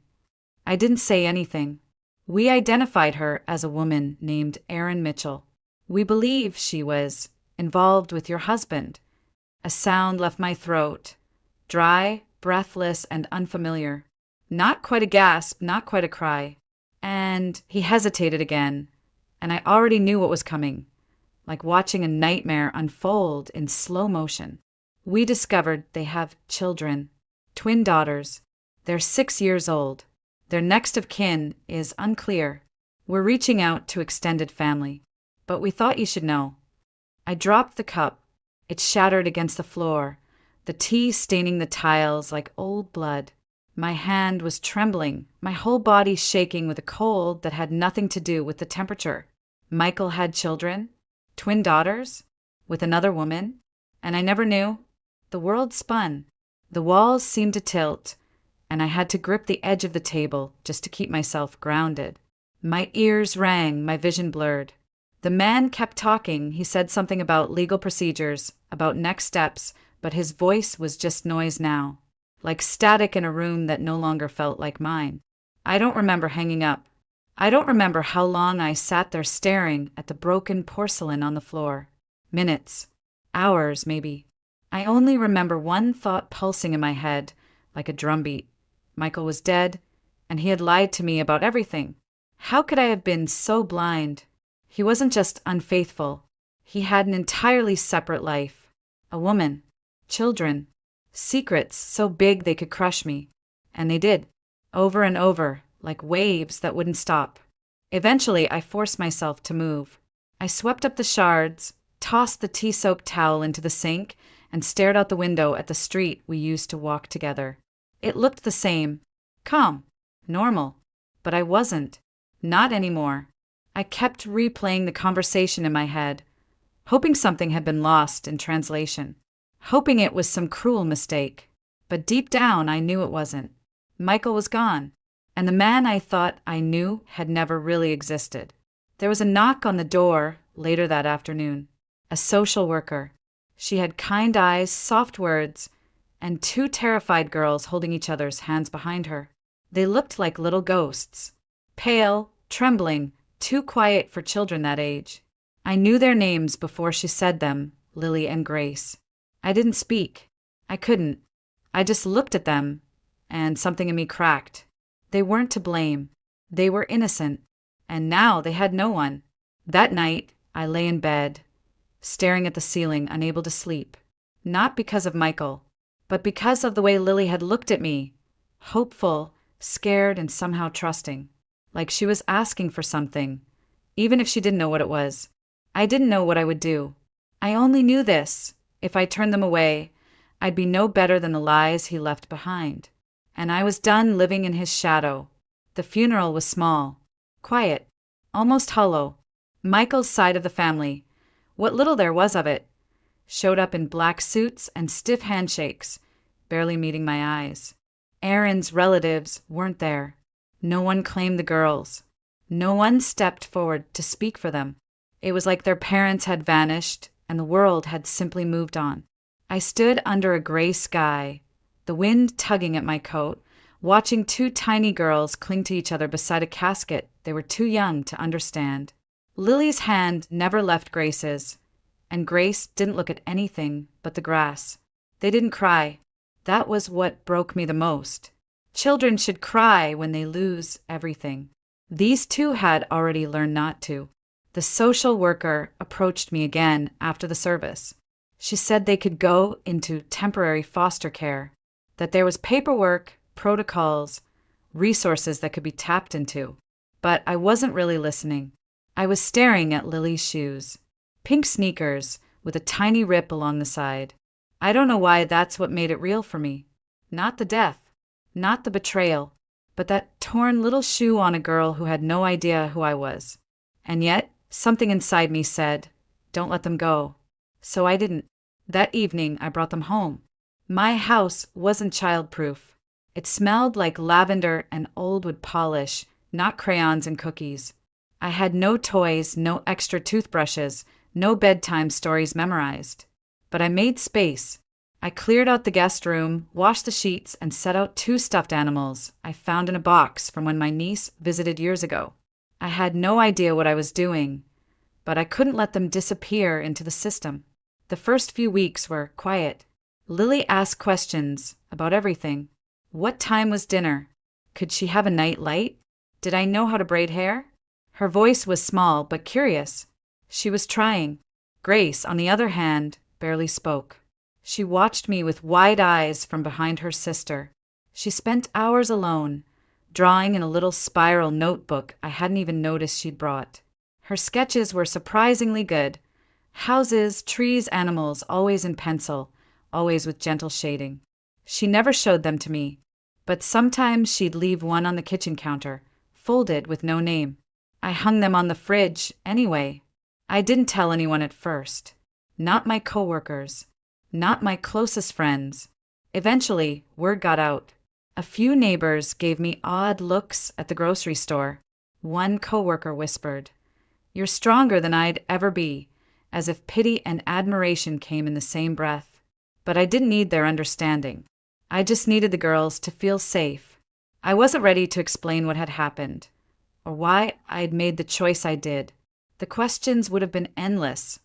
I didn't say anything. We identified her as a woman named Erin Mitchell. We believe she was involved with your husband. A sound left my throat, dry, breathless, and unfamiliar. Not quite a gasp, not quite a cry. And he hesitated again, and I already knew what was coming, like watching a nightmare unfold in slow motion. We discovered they have children, twin daughters. They're 6 years old. Their next of kin is unclear. We're reaching out to extended family. But we thought you should know. I dropped the cup. It shattered against the floor, the tea staining the tiles like old blood. My hand was trembling, my whole body shaking with a cold that had nothing to do with the temperature. Michael had children, twin daughters, with another woman, and I never knew. The world spun. The walls seemed to tilt, and I had to grip the edge of the table just to keep myself grounded. My ears rang, my vision blurred. The man kept talking. He said something about legal procedures, about next steps, but his voice was just noise now, like static in a room that no longer felt like mine. I don't remember hanging up. I don't remember how long I sat there staring at the broken porcelain on the floor. Minutes, hours maybe. I only remember one thought pulsing in my head, like a drumbeat. Michael was dead, and he had lied to me about everything. How could I have been so blind? He wasn't just unfaithful. He had an entirely separate life. A woman, children, secrets so big they could crush me. And they did, over and over, like waves that wouldn't stop. Eventually, I forced myself to move. I swept up the shards, tossed the tea-soaked towel into the sink, and stared out the window at the street we used to walk together. It looked the same, calm, normal, but I wasn't. Not anymore. I kept replaying the conversation in my head, hoping something had been lost in translation, hoping it was some cruel mistake. But deep down, I knew it wasn't. Michael was gone, and the man I thought I knew had never really existed. There was a knock on the door later that afternoon. A social worker. She had kind eyes, soft words, and 2 terrified girls holding each other's hands behind her. They looked like little ghosts. Pale, trembling, too quiet for children that age. I knew their names before she said them, Lily and Grace. I didn't speak. I couldn't. I just looked at them, and something in me cracked. They weren't to blame. They were innocent, and now they had no one. That night, I lay in bed, staring at the ceiling, unable to sleep. Not because of Michael, but because of the way Lily had looked at me, hopeful, scared, and somehow trusting. Like she was asking for something, even if she didn't know what it was. I didn't know what I would do. I only knew this. If I turned them away, I'd be no better than the lies he left behind. And I was done living in his shadow. The funeral was small, quiet, almost hollow. Michael's side of the family, what little there was of it, showed up in black suits and stiff handshakes, barely meeting my eyes. Erin's relatives weren't there. No one claimed the girls. No one stepped forward to speak for them. It was like their parents had vanished and the world had simply moved on. I stood under a gray sky, the wind tugging at my coat, watching 2 tiny girls cling to each other beside a casket they were too young to understand. Lily's hand never left Grace's, and Grace didn't look at anything but the grass. They didn't cry. That was what broke me the most. Children should cry when they lose everything. These 2 had already learned not to. The social worker approached me again after the service. She said they could go into temporary foster care, that there was paperwork, protocols, resources that could be tapped into. But I wasn't really listening. I was staring at Lily's shoes, pink sneakers with a tiny rip along the side. I don't know why that's what made it real for me. Not the death, not the betrayal, but that torn little shoe on a girl who had no idea who I was. And yet, something inside me said, don't let them go. So I didn't. That evening, I brought them home. My house wasn't childproof. It smelled like lavender and old wood polish, not crayons and cookies. I had no toys, no extra toothbrushes, no bedtime stories memorized. but I made space. I cleared out the guest room, washed the sheets, and set out 2 stuffed animals I found in a box from when my niece visited years ago. I had no idea what I was doing, but I couldn't let them disappear into the system. The first few weeks were quiet. Lily asked questions about everything. What time was dinner? Could she have a night light? Did I know how to braid hair? Her voice was small but curious. She was trying. Grace, on the other hand, barely spoke. She watched me with wide eyes from behind her sister. She spent hours alone, drawing in a little spiral notebook I hadn't even noticed she'd brought. Her sketches were surprisingly good. Houses, trees, animals, always in pencil, always with gentle shading. She never showed them to me, but sometimes she'd leave one on the kitchen counter, folded with no name. I hung them on the fridge anyway. I didn't tell anyone at first. Not my coworkers. Not my closest friends. Eventually, word got out. A few neighbors gave me odd looks at the grocery store. One coworker whispered, "You're stronger than I'd ever be," as if pity and admiration came in the same breath. But I didn't need their understanding. I just needed the girls to feel safe. I wasn't ready to explain what had happened, or why I'd made the choice I did. The questions would have been endless.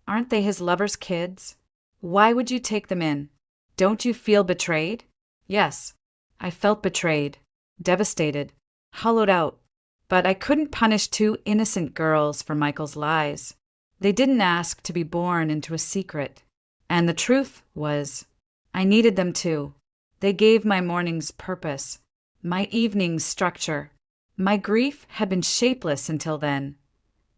Aren't they his lover's kids? Why would you take them in? Don't you feel betrayed? Yes, I felt betrayed, devastated, hollowed out. But I couldn't punish 2 innocent girls for Michael's lies. They didn't ask to be born into a secret. And the truth was, I needed them too. They gave my mornings purpose, my evenings structure. My grief had been shapeless until then.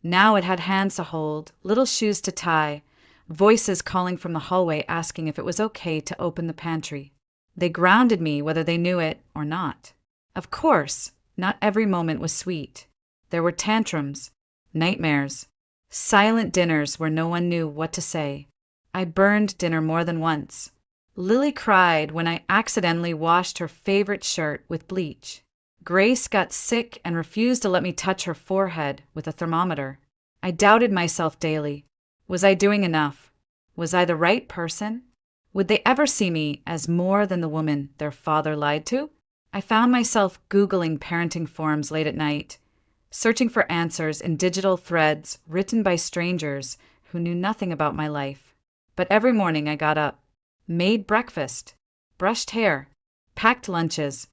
Now it had hands to hold, little shoes to tie, voices calling from the hallway asking if it was okay to open the pantry. They grounded me whether they knew it or not. Of course, not every moment was sweet. There were tantrums, nightmares, silent dinners where no one knew what to say. I burned dinner more than once. Lily cried when I accidentally washed her favorite shirt with bleach. Grace got sick and refused to let me touch her forehead with a thermometer. I doubted myself daily. Was I doing enough? Was I the right person? Would they ever see me as more than the woman their father lied to? I found myself Googling parenting forums late at night, searching for answers in digital threads written by strangers who knew nothing about my life. But every morning I got up, made breakfast, brushed hair, packed lunches,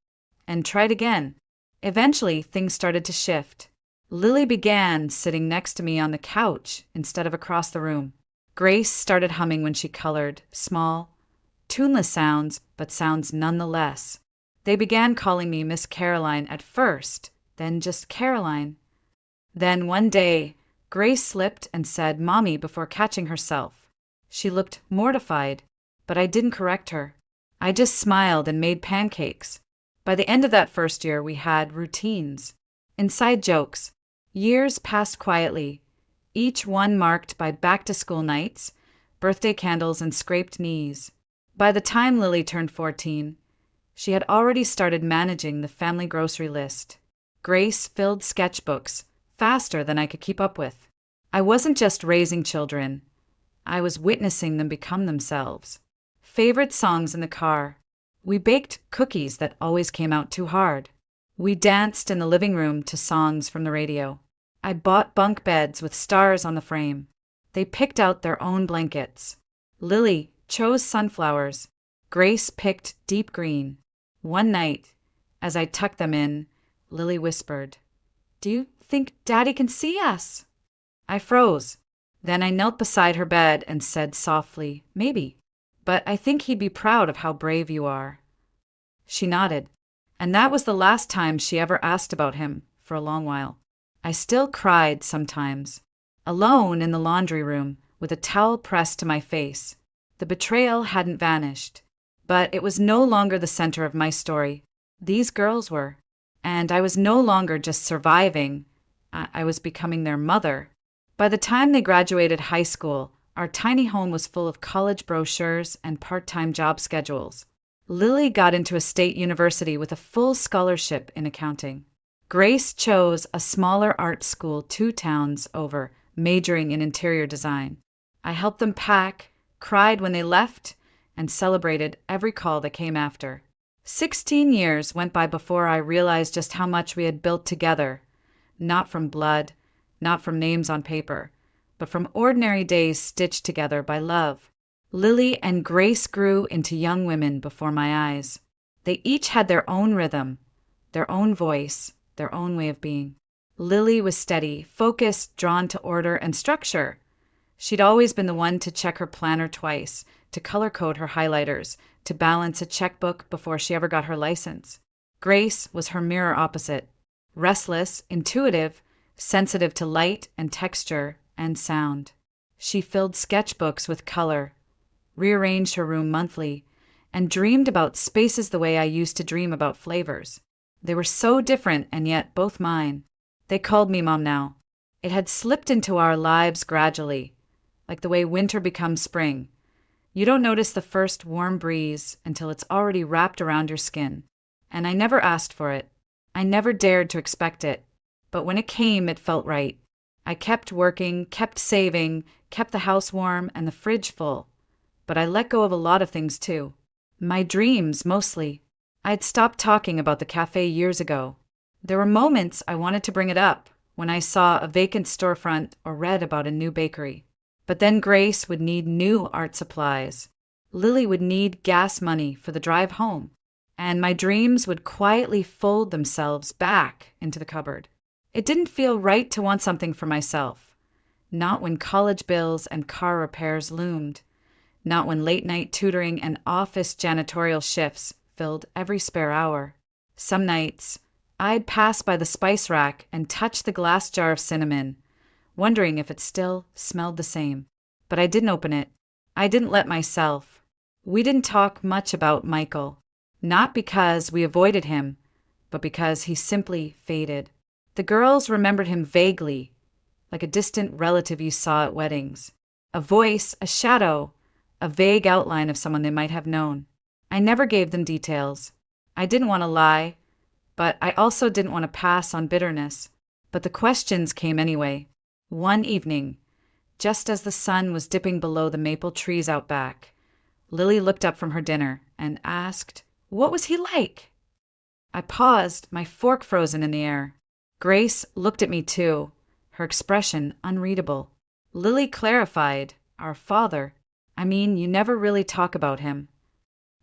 and tried again. Eventually, things started to shift. Lily began sitting next to me on the couch instead of across the room. Grace started humming when she colored, small, tuneless sounds, but sounds nonetheless. They began calling me Miss Caroline at first, then just Caroline. Then one day, Grace slipped and said Mommy before catching herself. She looked mortified, but I didn't correct her. I just smiled and made pancakes. By the end of that first year, we had routines, inside jokes. Years passed quietly, each one marked by back-to-school nights, birthday candles, and scraped knees. By the time Lily turned 14, she had already started managing the family grocery list. Grace filled sketchbooks faster than I could keep up with. I wasn't just raising children. I was witnessing them become themselves. Favorite songs in the car. We baked cookies that always came out too hard. We danced in the living room to songs from the radio. I bought bunk beds with stars on the frame. They picked out their own blankets. Lily chose sunflowers. Grace picked deep green. One night, as I tucked them in, Lily whispered, "Do you think Daddy can see us?" I froze. Then I knelt beside her bed and said softly, "Maybe, but I think he'd be proud of how brave you are." She nodded, and that was the last time she ever asked about him for a long while. I still cried sometimes, alone in the laundry room with a towel pressed to my face. The betrayal hadn't vanished, but it was no longer the center of my story. These girls were, and I was no longer just surviving. I was becoming their mother. By the time they graduated high school, our tiny home was full of college brochures and part-time job schedules. Lily got into a state university with a full scholarship in accounting. Grace chose a smaller art school 2 towns over, majoring in interior design. I helped them pack, cried when they left, and celebrated every call that came after. 16 years went by before I realized just how much we had built together, not from blood, not from names on paper, but from ordinary days stitched together by love. Lily and Grace grew into young women before my eyes. They each had their own rhythm, their own voice, their own way of being. Lily was steady, focused, drawn to order and structure. She'd always been the one to check her planner twice, to color code her highlighters, to balance a checkbook before she ever got her license. Grace was her mirror opposite. Restless, intuitive, sensitive to light and texture and sound. She filled sketchbooks with color, rearranged her room monthly, and dreamed about spaces the way I used to dream about flavors. They were so different and yet both mine. They called me Mom now. It had slipped into our lives gradually, like the way winter becomes spring. You don't notice the first warm breeze until it's already wrapped around your skin. And I never asked for it. I never dared to expect it. But when it came, it felt right. I kept working, kept saving, kept the house warm and the fridge full. But I let go of a lot of things too. My dreams, mostly. I'd stopped talking about the cafe years ago. There were moments I wanted to bring it up, when I saw a vacant storefront or read about a new bakery. But then Grace would need new art supplies. Lily would need gas money for the drive home. And my dreams would quietly fold themselves back into the cupboard. It didn't feel right to want something for myself. Not when college bills and car repairs loomed. Not when late-night tutoring and office janitorial shifts filled every spare hour. Some nights, I'd pass by the spice rack and touch the glass jar of cinnamon, wondering if it still smelled the same. But I didn't open it. I didn't let myself. We didn't talk much about Michael. Not because we avoided him, but because he simply faded. The girls remembered him vaguely, like a distant relative you saw at weddings. A voice, a shadow, a vague outline of someone they might have known. I never gave them details. I didn't want to lie, but I also didn't want to pass on bitterness. But the questions came anyway. One evening, just as the sun was dipping below the maple trees out back, Lily looked up from her dinner and asked, "What was he like?" I paused, my fork frozen in the air. Grace looked at me too, her expression unreadable. Lily clarified, "Our father. I mean, you never really talk about him."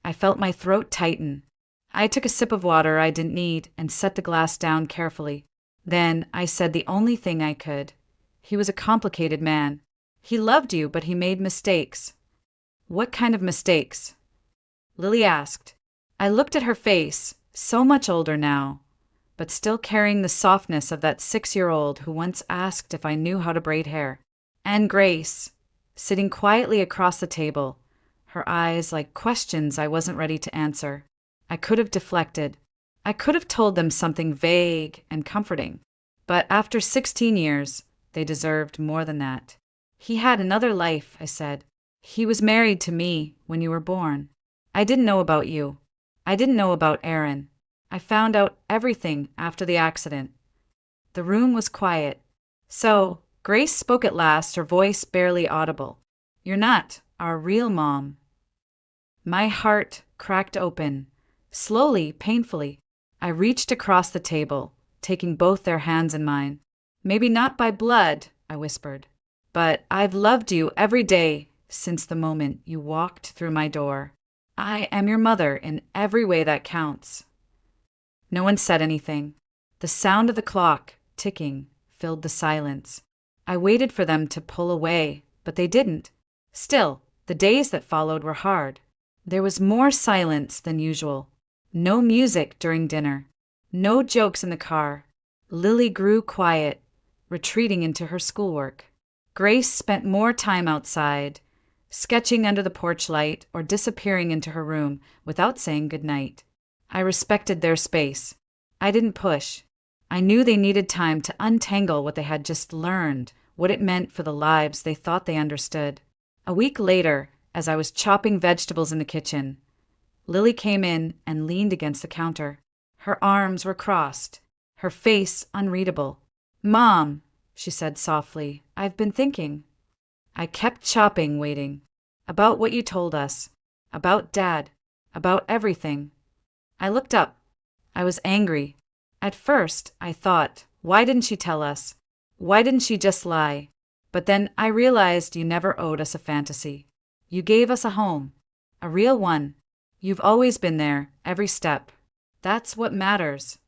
I felt my throat tighten. I took a sip of water I didn't need and set the glass down carefully. Then I said the only thing I could. He was a complicated man. He loved you, but he made mistakes. What kind of mistakes? Lily asked. I looked at her face, so much older now, but still carrying the softness of that 6-year-old who once asked if I knew how to braid hair. And Grace, sitting quietly across the table, her eyes like questions I wasn't ready to answer. I could have deflected. I could have told them something vague and comforting. But after 16 years, they deserved more than that. He had another life, I said. He was married to me when you were born. I didn't know about you. I didn't know about Aaron. I found out everything after the accident. The room was quiet. So, Grace spoke at last, her voice barely audible. You're not our real mom. My heart cracked open. Slowly, painfully, I reached across the table, taking both their hands in mine. Maybe not by blood, I whispered, but I've loved you every day since the moment you walked through my door. I am your mother in every way that counts. No one said anything. The sound of the clock, ticking, filled the silence. I waited for them to pull away, but they didn't. Still, the days that followed were hard. There was more silence than usual. No music during dinner. No jokes in the car. Lily grew quiet, retreating into her schoolwork. Grace spent more time outside, sketching under the porch light or disappearing into her room without saying goodnight. I respected their space. I didn't push. I knew they needed time to untangle what they had just learned, what it meant for the lives they thought they understood. A week later, as I was chopping vegetables in the kitchen, Lily came in and leaned against the counter. Her arms were crossed, her face unreadable. "Mom," she said softly, "I've been thinking." I kept chopping, waiting. About what you told us. About Dad. About everything. I looked up. I was angry. At first, I thought, why didn't she tell us? Why didn't she just lie? But then I realized you never owed us a fantasy. You gave us a home. A real one. You've always been there, every step. That's what matters.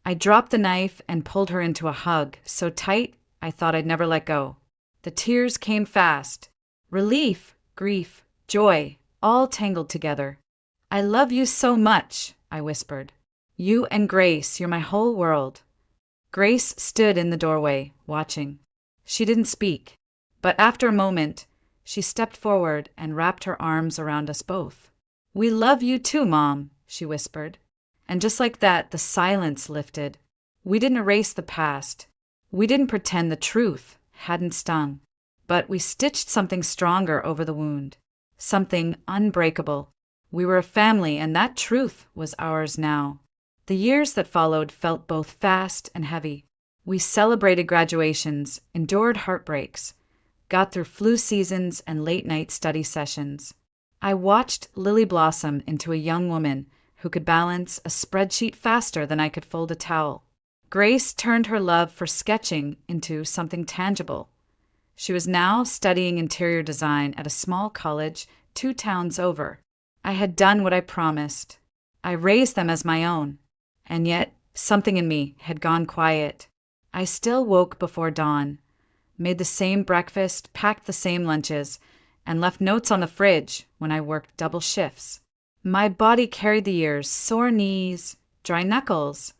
I dropped the knife and pulled her into a hug, so tight I thought I'd never let go. The tears came fast. Relief, grief, joy, all tangled together. I love you so much, I whispered. You and Grace, you're my whole world. Grace stood in the doorway, watching. She didn't speak, but after a moment, she stepped forward and wrapped her arms around us both. We love you too, Mom, she whispered. And just like that, the silence lifted. We didn't erase the past. We didn't pretend the truth hadn't stung. But we stitched something stronger over the wound. Something unbreakable. We were a family, and that truth was ours now. The years that followed felt both fast and heavy. We celebrated graduations, endured heartbreaks, got through flu seasons and late-night study sessions. I watched Lily blossom into a young woman who could balance a spreadsheet faster than I could fold a towel. Grace turned her love for sketching into something tangible. She was now studying interior design at a small college 2 towns over. I had done what I promised. I raised them as my own. And yet, something in me had gone quiet. I still woke before dawn, made the same breakfast, packed the same lunches, and left notes on the fridge when I worked double shifts. My body carried the years, sore knees, dry knuckles,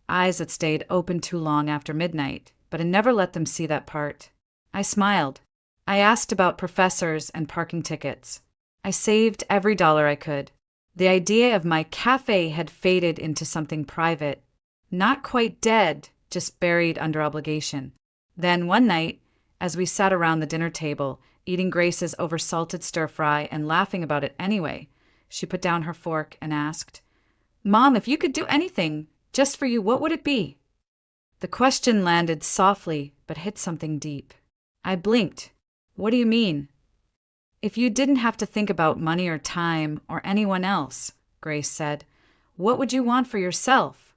eyes that stayed open too long after midnight, but I never let them see that part. I smiled. I asked about professors and parking tickets. I saved every dollar I could. The idea of my cafe had faded into something private, not quite dead, just buried under obligation. Then one night, as we sat around the dinner table, eating Grace's oversalted stir-fry and laughing about it anyway, she put down her fork and asked, Mom, if you could do anything, just for you, what would it be? The question landed softly, but hit something deep. I blinked. What do you mean? If you didn't have to think about money or time or anyone else, Grace said, what would you want for yourself?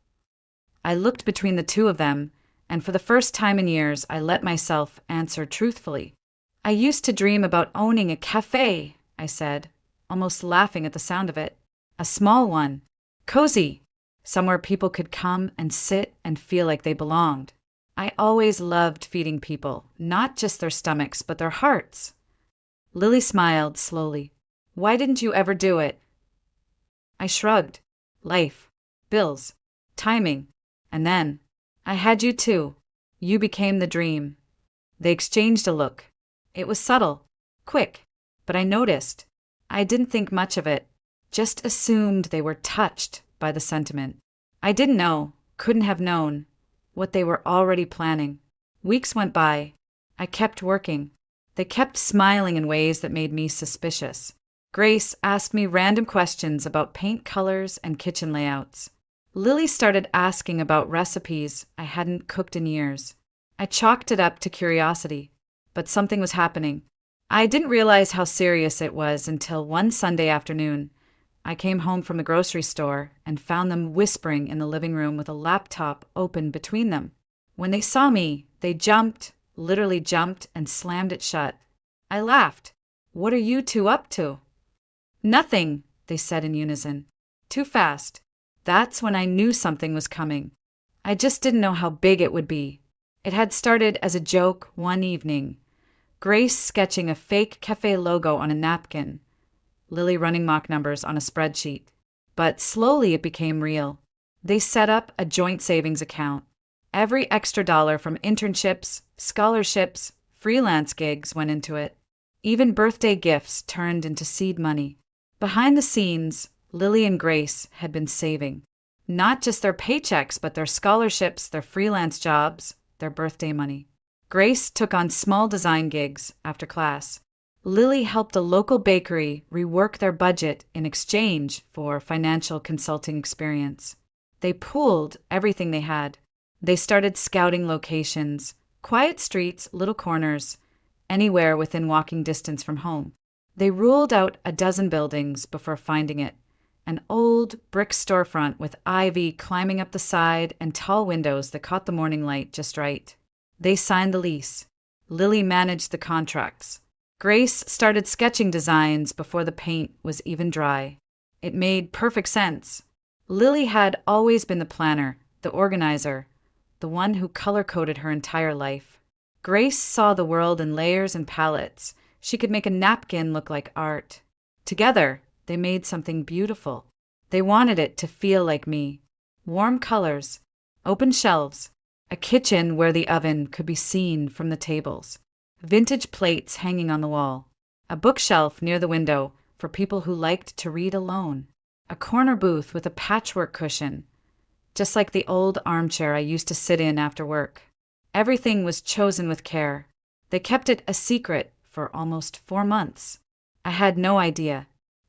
I looked between the two of them, and for the first time in years, I let myself answer truthfully. I used to dream about owning a cafe, I said, almost laughing at the sound of it. A small one, cozy, somewhere people could come and sit and feel like they belonged. I always loved feeding people, not just their stomachs, but their hearts. Lily smiled slowly. Why didn't you ever do it? I shrugged. Life, bills, timing, and then, I had you too. You became the dream. They exchanged a look. It was subtle, quick, but I noticed. I didn't think much of it, just assumed they were touched by the sentiment. I didn't know, couldn't have known, what they were already planning. Weeks went by. I kept working. They kept smiling in ways that made me suspicious. Grace asked me random questions about paint colors and kitchen layouts. Lily started asking about recipes I hadn't cooked in years. I chalked it up to curiosity, but something was happening. I didn't realize how serious it was until one Sunday afternoon. I came home from the grocery store and found them whispering in the living room with a laptop open between them. When they saw me, they jumped, literally jumped, and slammed it shut. I laughed. What are you two up to? Nothing, they said in unison. Too fast. That's when I knew something was coming. I just didn't know how big it would be. It had started as a joke one evening. Grace sketching a fake cafe logo on a napkin. Lily running mock numbers on a spreadsheet. But slowly it became real. They set up a joint savings account. Every extra dollar from internships, scholarships, freelance gigs went into it. Even birthday gifts turned into seed money. Behind the scenes, Lily and Grace had been saving. Not just their paychecks, but their scholarships, their freelance jobs, their birthday money. Grace took on small design gigs after class. Lily helped a local bakery rework their budget in exchange for financial consulting experience. They pooled everything they had. They started scouting locations, quiet streets, little corners, anywhere within walking distance from home. They ruled out a dozen buildings before finding it. An old brick storefront with ivy climbing up the side and tall windows that caught the morning light just right. They signed the lease. Lily managed the contracts. Grace started sketching designs before the paint was even dry. It made perfect sense. Lily had always been the planner, the organizer, the one who color-coded her entire life. Grace saw the world in layers and palettes. She could make a napkin look like art. Together, they made something beautiful. They wanted it to feel like me. Warm colors, open shelves, a kitchen where the oven could be seen from the tables, vintage plates hanging on the wall, a bookshelf near the window for people who liked to read alone, a corner booth with a patchwork cushion, just like the old armchair I used to sit in after work. Everything was chosen with care. They kept it a secret for almost 4 months. I had no idea.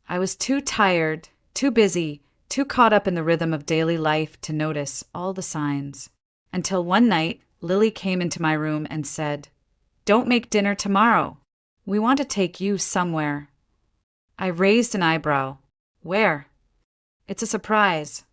I was too tired, too busy, too caught up in the rhythm of daily life to notice all the signs. Until one night, Lily came into my room and said, "Don't make dinner tomorrow. We want to take you somewhere." I raised an eyebrow. "Where?" "It's a surprise."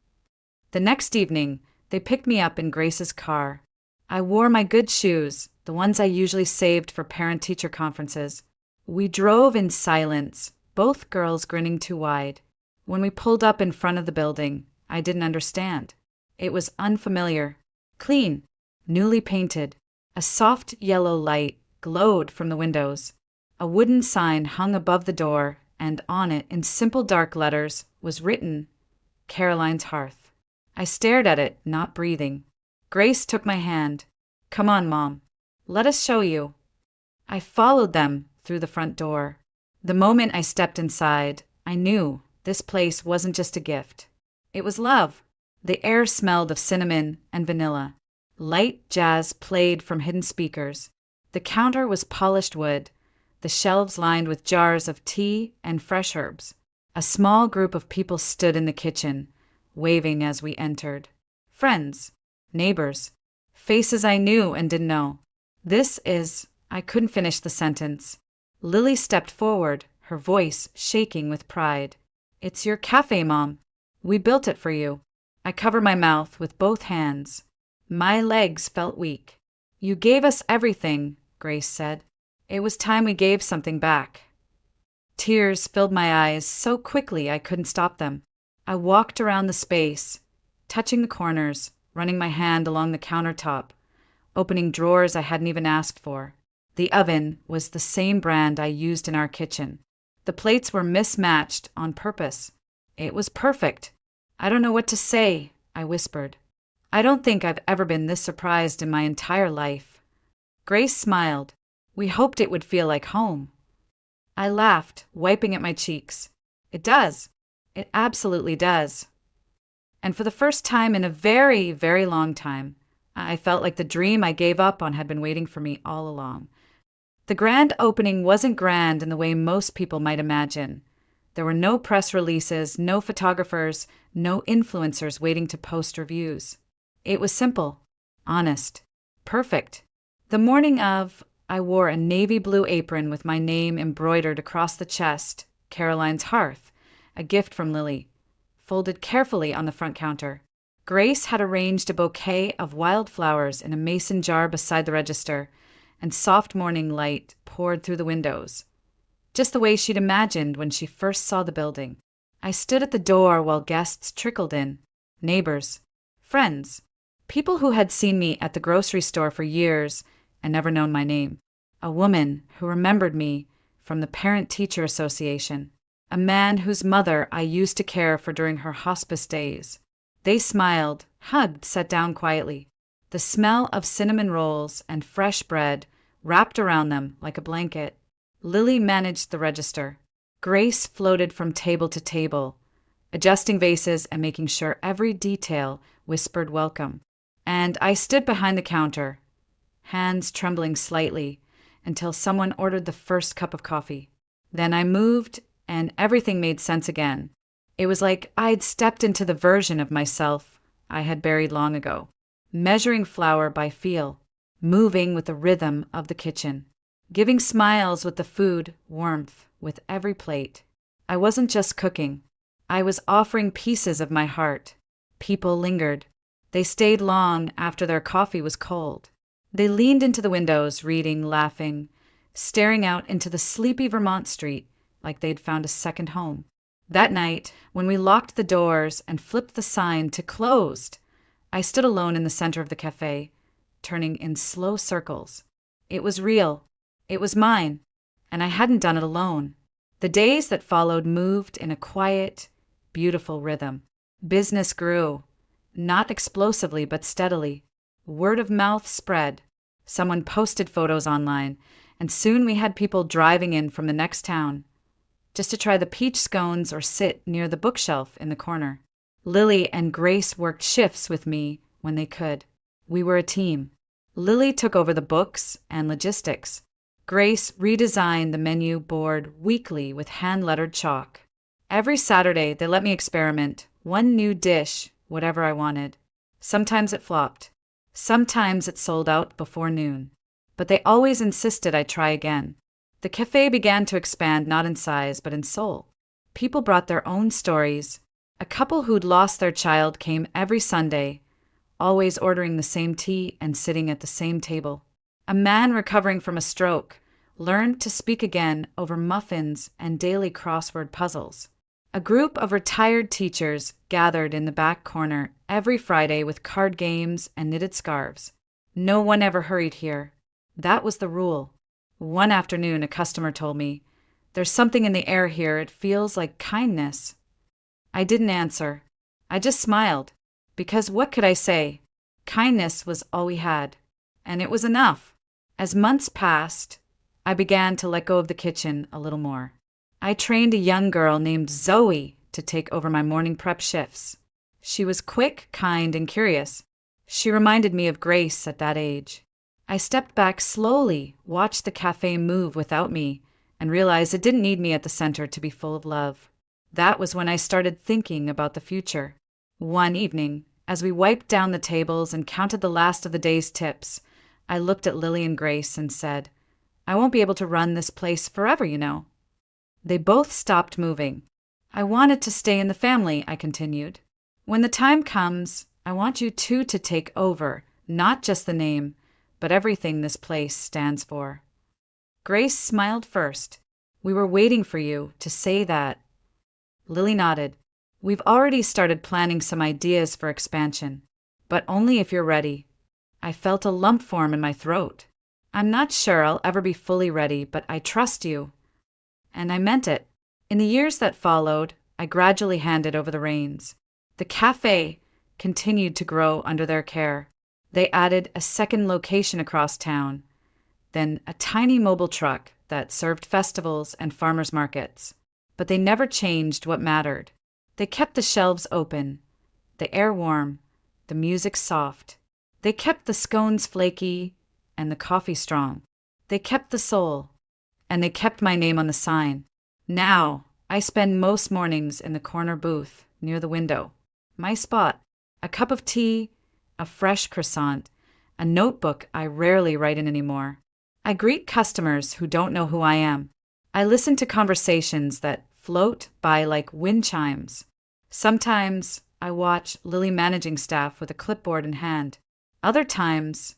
The next evening, they picked me up in Grace's car. I wore my good shoes, the ones I usually saved for parent-teacher conferences. We drove in silence, both girls grinning too wide. When we pulled up in front of the building, I didn't understand. It was unfamiliar, clean, newly painted. A soft yellow light glowed from the windows. A wooden sign hung above the door, and on it, in simple dark letters, was written, "Caroline's Hearth." I stared at it, not breathing. Grace took my hand. "Come on, Mom. Let us show you." I followed them through the front door. The moment I stepped inside, I knew this place wasn't just a gift. It was love. The air smelled of cinnamon and vanilla. Light jazz played from hidden speakers. The counter was polished wood, the shelves lined with jars of tea and fresh herbs. A small group of people stood in the kitchen, waving as we entered. Friends, neighbors, faces I knew and didn't know. I couldn't finish the sentence. Lily stepped forward, her voice shaking with pride. "It's your cafe, Mom. We built it for you." I covered my mouth with both hands. My legs felt weak. "You gave us everything," Grace said. "It was time we gave something back." Tears filled my eyes so quickly I couldn't stop them. I walked around the space, touching the corners, running my hand along the countertop, opening drawers I hadn't even asked for. The oven was the same brand I used in our kitchen. The plates were mismatched on purpose. It was perfect. "I don't know what to say," I whispered. "I don't think I've ever been this surprised in my entire life." Grace smiled. "We hoped it would feel like home." I laughed, wiping at my cheeks. "It does. It absolutely does." And for the first time in a very, very long time, I felt like the dream I gave up on had been waiting for me all along. The grand opening wasn't grand in the way most people might imagine. There were no press releases, no photographers, no influencers waiting to post reviews. It was simple, honest, perfect. The morning of, I wore a navy blue apron with my name embroidered across the chest, Caroline's Hearth, a gift from Lily, folded carefully on the front counter. Grace had arranged a bouquet of wildflowers in a mason jar beside the register, and soft morning light poured through the windows, just the way she'd imagined when she first saw the building. I stood at the door while guests trickled in, neighbors, friends, people who had seen me at the grocery store for years and never known my name, a woman who remembered me from the Parent-Teacher Association, a man whose mother I used to care for during her hospice days. They smiled, hugged, sat down quietly. The smell of cinnamon rolls and fresh bread wrapped around them like a blanket. Lily managed the register. Grace floated from table to table, adjusting vases and making sure every detail whispered welcome. And I stood behind the counter, hands trembling slightly, until someone ordered the first cup of coffee. Then I moved, and everything made sense again. It was like I'd stepped into the version of myself I had buried long ago, measuring flour by feel, moving with the rhythm of the kitchen, giving smiles with the food warmth, with every plate. I wasn't just cooking. I was offering pieces of my heart. People lingered. They stayed long after their coffee was cold. They leaned into the windows, reading, laughing, staring out into the sleepy Vermont street like they'd found a second home. That night, when we locked the doors and flipped the sign to closed, I stood alone in the center of the cafe, turning in slow circles. It was real. It was mine, and I hadn't done it alone. The days that followed moved in a quiet, beautiful rhythm. Business grew, not explosively but steadily. Word of mouth spread. Someone posted photos online, and soon we had people driving in from the next town just to try the peach scones or sit near the bookshelf in the corner. Lily and Grace worked shifts with me when they could. We were a team. Lily took over the books and logistics. Grace redesigned the menu board weekly with hand-lettered chalk. Every Saturday, they let me experiment, one new dish, whatever I wanted. Sometimes it flopped. Sometimes it sold out before noon. But they always insisted I try again. The cafe began to expand not in size, but in soul. People brought their own stories. A couple who'd lost their child came every Sunday, always ordering the same tea and sitting at the same table. A man recovering from a stroke learned to speak again over muffins and daily crossword puzzles. A group of retired teachers gathered in the back corner every Friday with card games and knitted scarves. No one ever hurried here. That was the rule. One afternoon, a customer told me, "There's something in the air here. It feels like kindness." I didn't answer. I just smiled. Because what could I say? Kindness was all we had. And it was enough. As months passed, I began to let go of the kitchen a little more. I trained a young girl named Zoe to take over my morning prep shifts. She was quick, kind, and curious. She reminded me of Grace at that age. I stepped back slowly, watched the cafe move without me, and realized it didn't need me at the center to be full of love. That was when I started thinking about the future. One evening, as we wiped down the tables and counted the last of the day's tips, I looked at Lily and Grace and said, "I won't be able to run this place forever, you know." They both stopped moving. "I wanted to stay in the family," I continued. "When the time comes, I want you two to take over, not just the name, but everything this place stands for." Grace smiled first. "We were waiting for you to say that." Lily nodded. "We've already started planning some ideas for expansion, but only if you're ready." I felt a lump form in my throat. "I'm not sure I'll ever be fully ready, but I trust you." And I meant it. In the years that followed, I gradually handed over the reins. The cafe continued to grow under their care. They added a second location across town, then a tiny mobile truck that served festivals and farmers markets. But they never changed what mattered. They kept the shelves open, the air warm, the music soft. They kept the scones flaky and the coffee strong. They kept the soul, and they kept my name on the sign. Now, I spend most mornings in the corner booth near the window. My spot, a cup of tea, a fresh croissant, a notebook I rarely write in anymore. I greet customers who don't know who I am. I listen to conversations that float by like wind chimes. Sometimes I watch Lily managing staff with a clipboard in hand. Other times,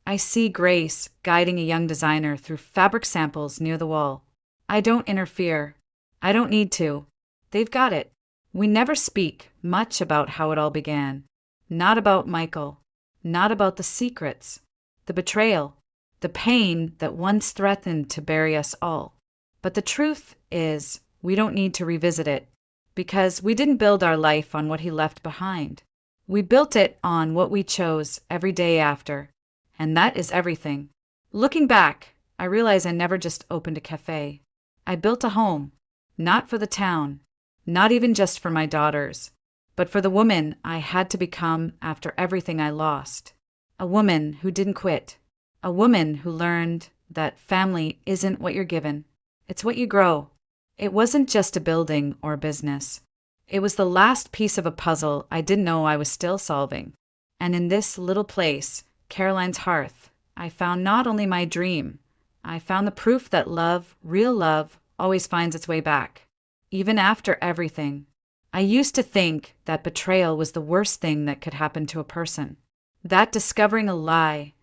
I see Grace guiding a young designer through fabric samples near the wall. I don't interfere. I don't need to. They've got it. We never speak much about how it all began. Not about Michael. Not about the secrets, the betrayal, the pain that once threatened to bury us all. But the truth is, we don't need to revisit it, because we didn't build our life on what he left behind. We built it on what we chose every day after, and that is everything. Looking back, I realize I never just opened a cafe. I built a home, not for the town, not even just for my daughters, but for the woman I had to become after everything I lost. A woman who didn't quit. A woman who learned that family isn't what you're given. It's what you grow. It wasn't just a building or a business. It was the last piece of a puzzle I didn't know I was still solving. And in this little place, Caroline's Hearth, I found not only my dream, I found the proof that love, real love, always finds its way back, even after everything. I used to think that betrayal was the worst thing that could happen to a person. That discovering a lie,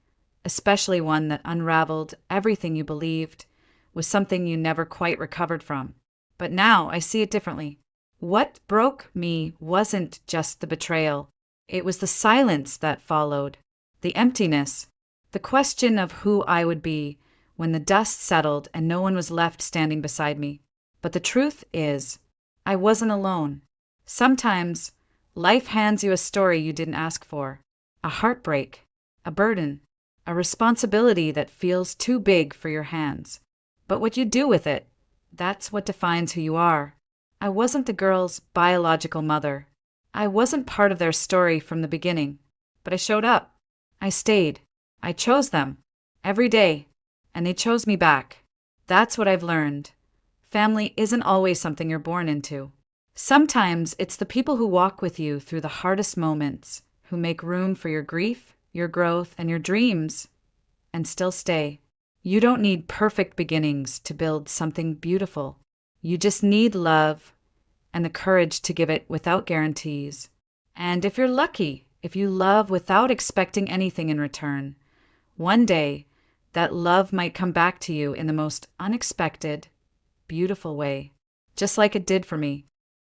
especially one that unraveled everything you believed, was something you never quite recovered from. But now I see it differently. What broke me wasn't just the betrayal. It was the silence that followed, the emptiness, the question of who I would be when the dust settled and no one was left standing beside me. But the truth is, I wasn't alone. Sometimes life hands you a story you didn't ask for, a heartbreak, a burden, a responsibility that feels too big for your hands. But what you do with it, that's what defines who you are. I wasn't the girl's biological mother. I wasn't part of their story from the beginning, but I showed up. I stayed. I chose them every day, and they chose me back. That's what I've learned. Family isn't always something you're born into. Sometimes it's the people who walk with you through the hardest moments, who make room for your grief, your growth, and your dreams, and still stay. You don't need perfect beginnings to build something beautiful. You just need love and the courage to give it without guarantees. And if you're lucky, if you love without expecting anything in return, one day that love might come back to you in the most unexpected, beautiful way, just like it did for me.